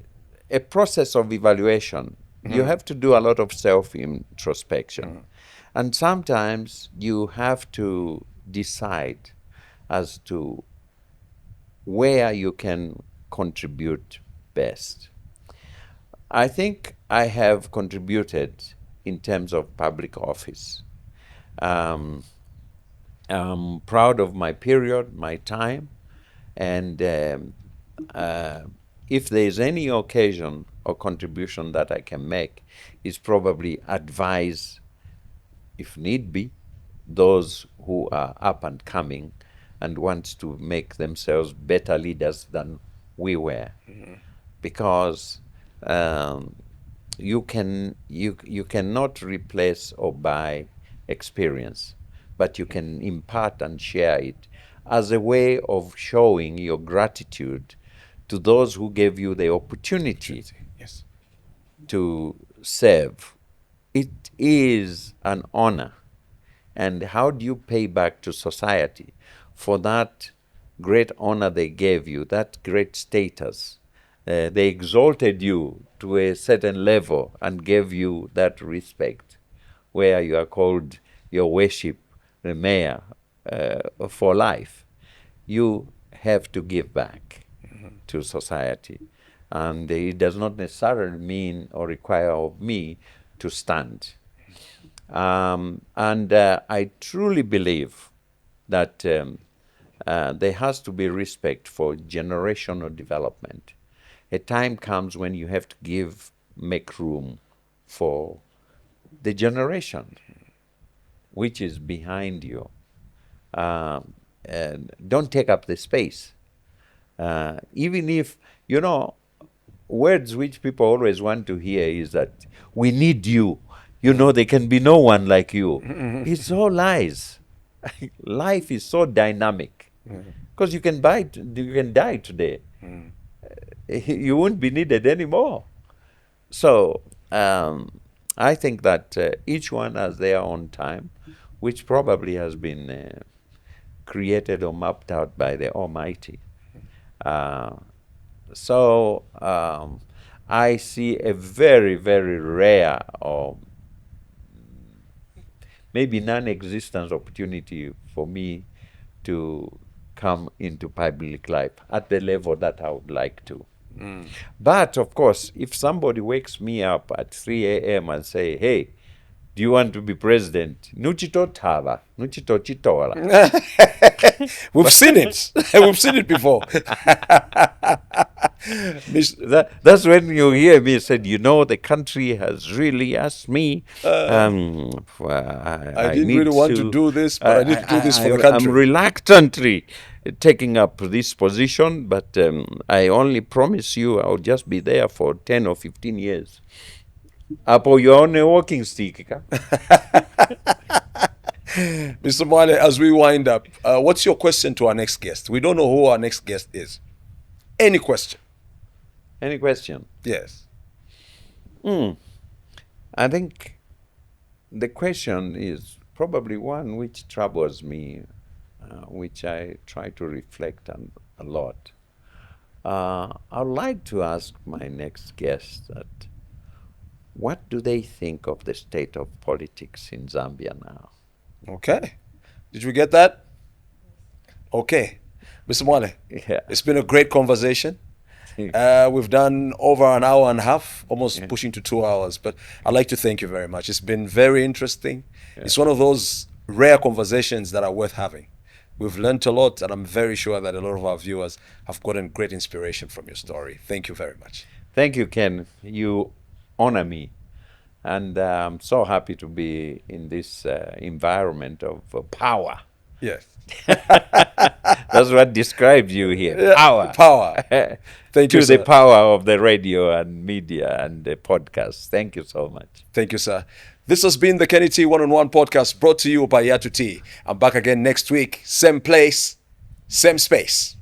process of evaluation, you have to do a lot of self-introspection. And sometimes you have to decide as to where you can contribute best. I think I have contributed in terms of public office. I'm proud of my period, my time, and if there is any occasion or contribution that I can make, is probably advise, if need be, those who are up and coming and want to make themselves better leaders than we were. Because you cannot replace or buy experience, but you can impart and share it as a way of showing your gratitude to those who gave you the opportunity Yes. to serve. It is an honor. And how do you pay back to society for that great honor they gave you, that great status? They exalted you to a certain level and gave you that respect, where you are called your worship, the mayor, for life. You have to give back. to society. And it does not necessarily mean or require of me to stand. I truly believe that there has to be respect for generational development. A time comes when you have to make room for the generation which is behind you. And don't take up the space. Even if, words which people always want to hear is that we need you. There can be no one like you. It's all lies. Life is so dynamic. Because you can die today. You won't be needed anymore. So I think that each one has their own time, which probably has been created or mapped out by the Almighty. So I see a very, very rare or maybe non-existent opportunity for me to come into public life at the level that I would like to. But of course, if somebody wakes me up at 3 a.m. and say, hey, do you want to be president? Nuchitotava, nuchitochitola. We've seen it. We've seen it before. That's when you hear me said, the country has really asked me. I didn't really want to do this, but I need to do this for the country. I'm reluctantly taking up this position, but I only promise you I'll just be there for 10 or 15 years. Apo, you're on a walking stick. Mr. Mwale, as we wind up, what's your question to our next guest? We don't know who our next guest is. Any question? Any question? Yes. I think the question is probably one which troubles me, which I try to reflect on a lot. I'd like to ask my next guest that what do they think of the state of politics in Zambia now? Okay. Did you get that? Okay. Mr. Mwale, It's been a great conversation. We've done over an hour and a half, almost pushing to 2 hours, but I'd like to thank you very much. It's been very interesting. It's one of those rare conversations that are worth having. We've learned a lot, and I'm very sure that a lot of our viewers have gotten great inspiration from your story. Thank you very much. Thank you, Ken. You honor me. And I'm so happy to be in this environment of power. Yes. That's what describes you here. Power. Power. Thank you, to sir. the power of the radio and media and the podcast. Thank you so much. Thank you, sir. This has been the Kenny T One-on-One podcast brought to you by Yatu Tea. I'm back again next week. Same place, same space.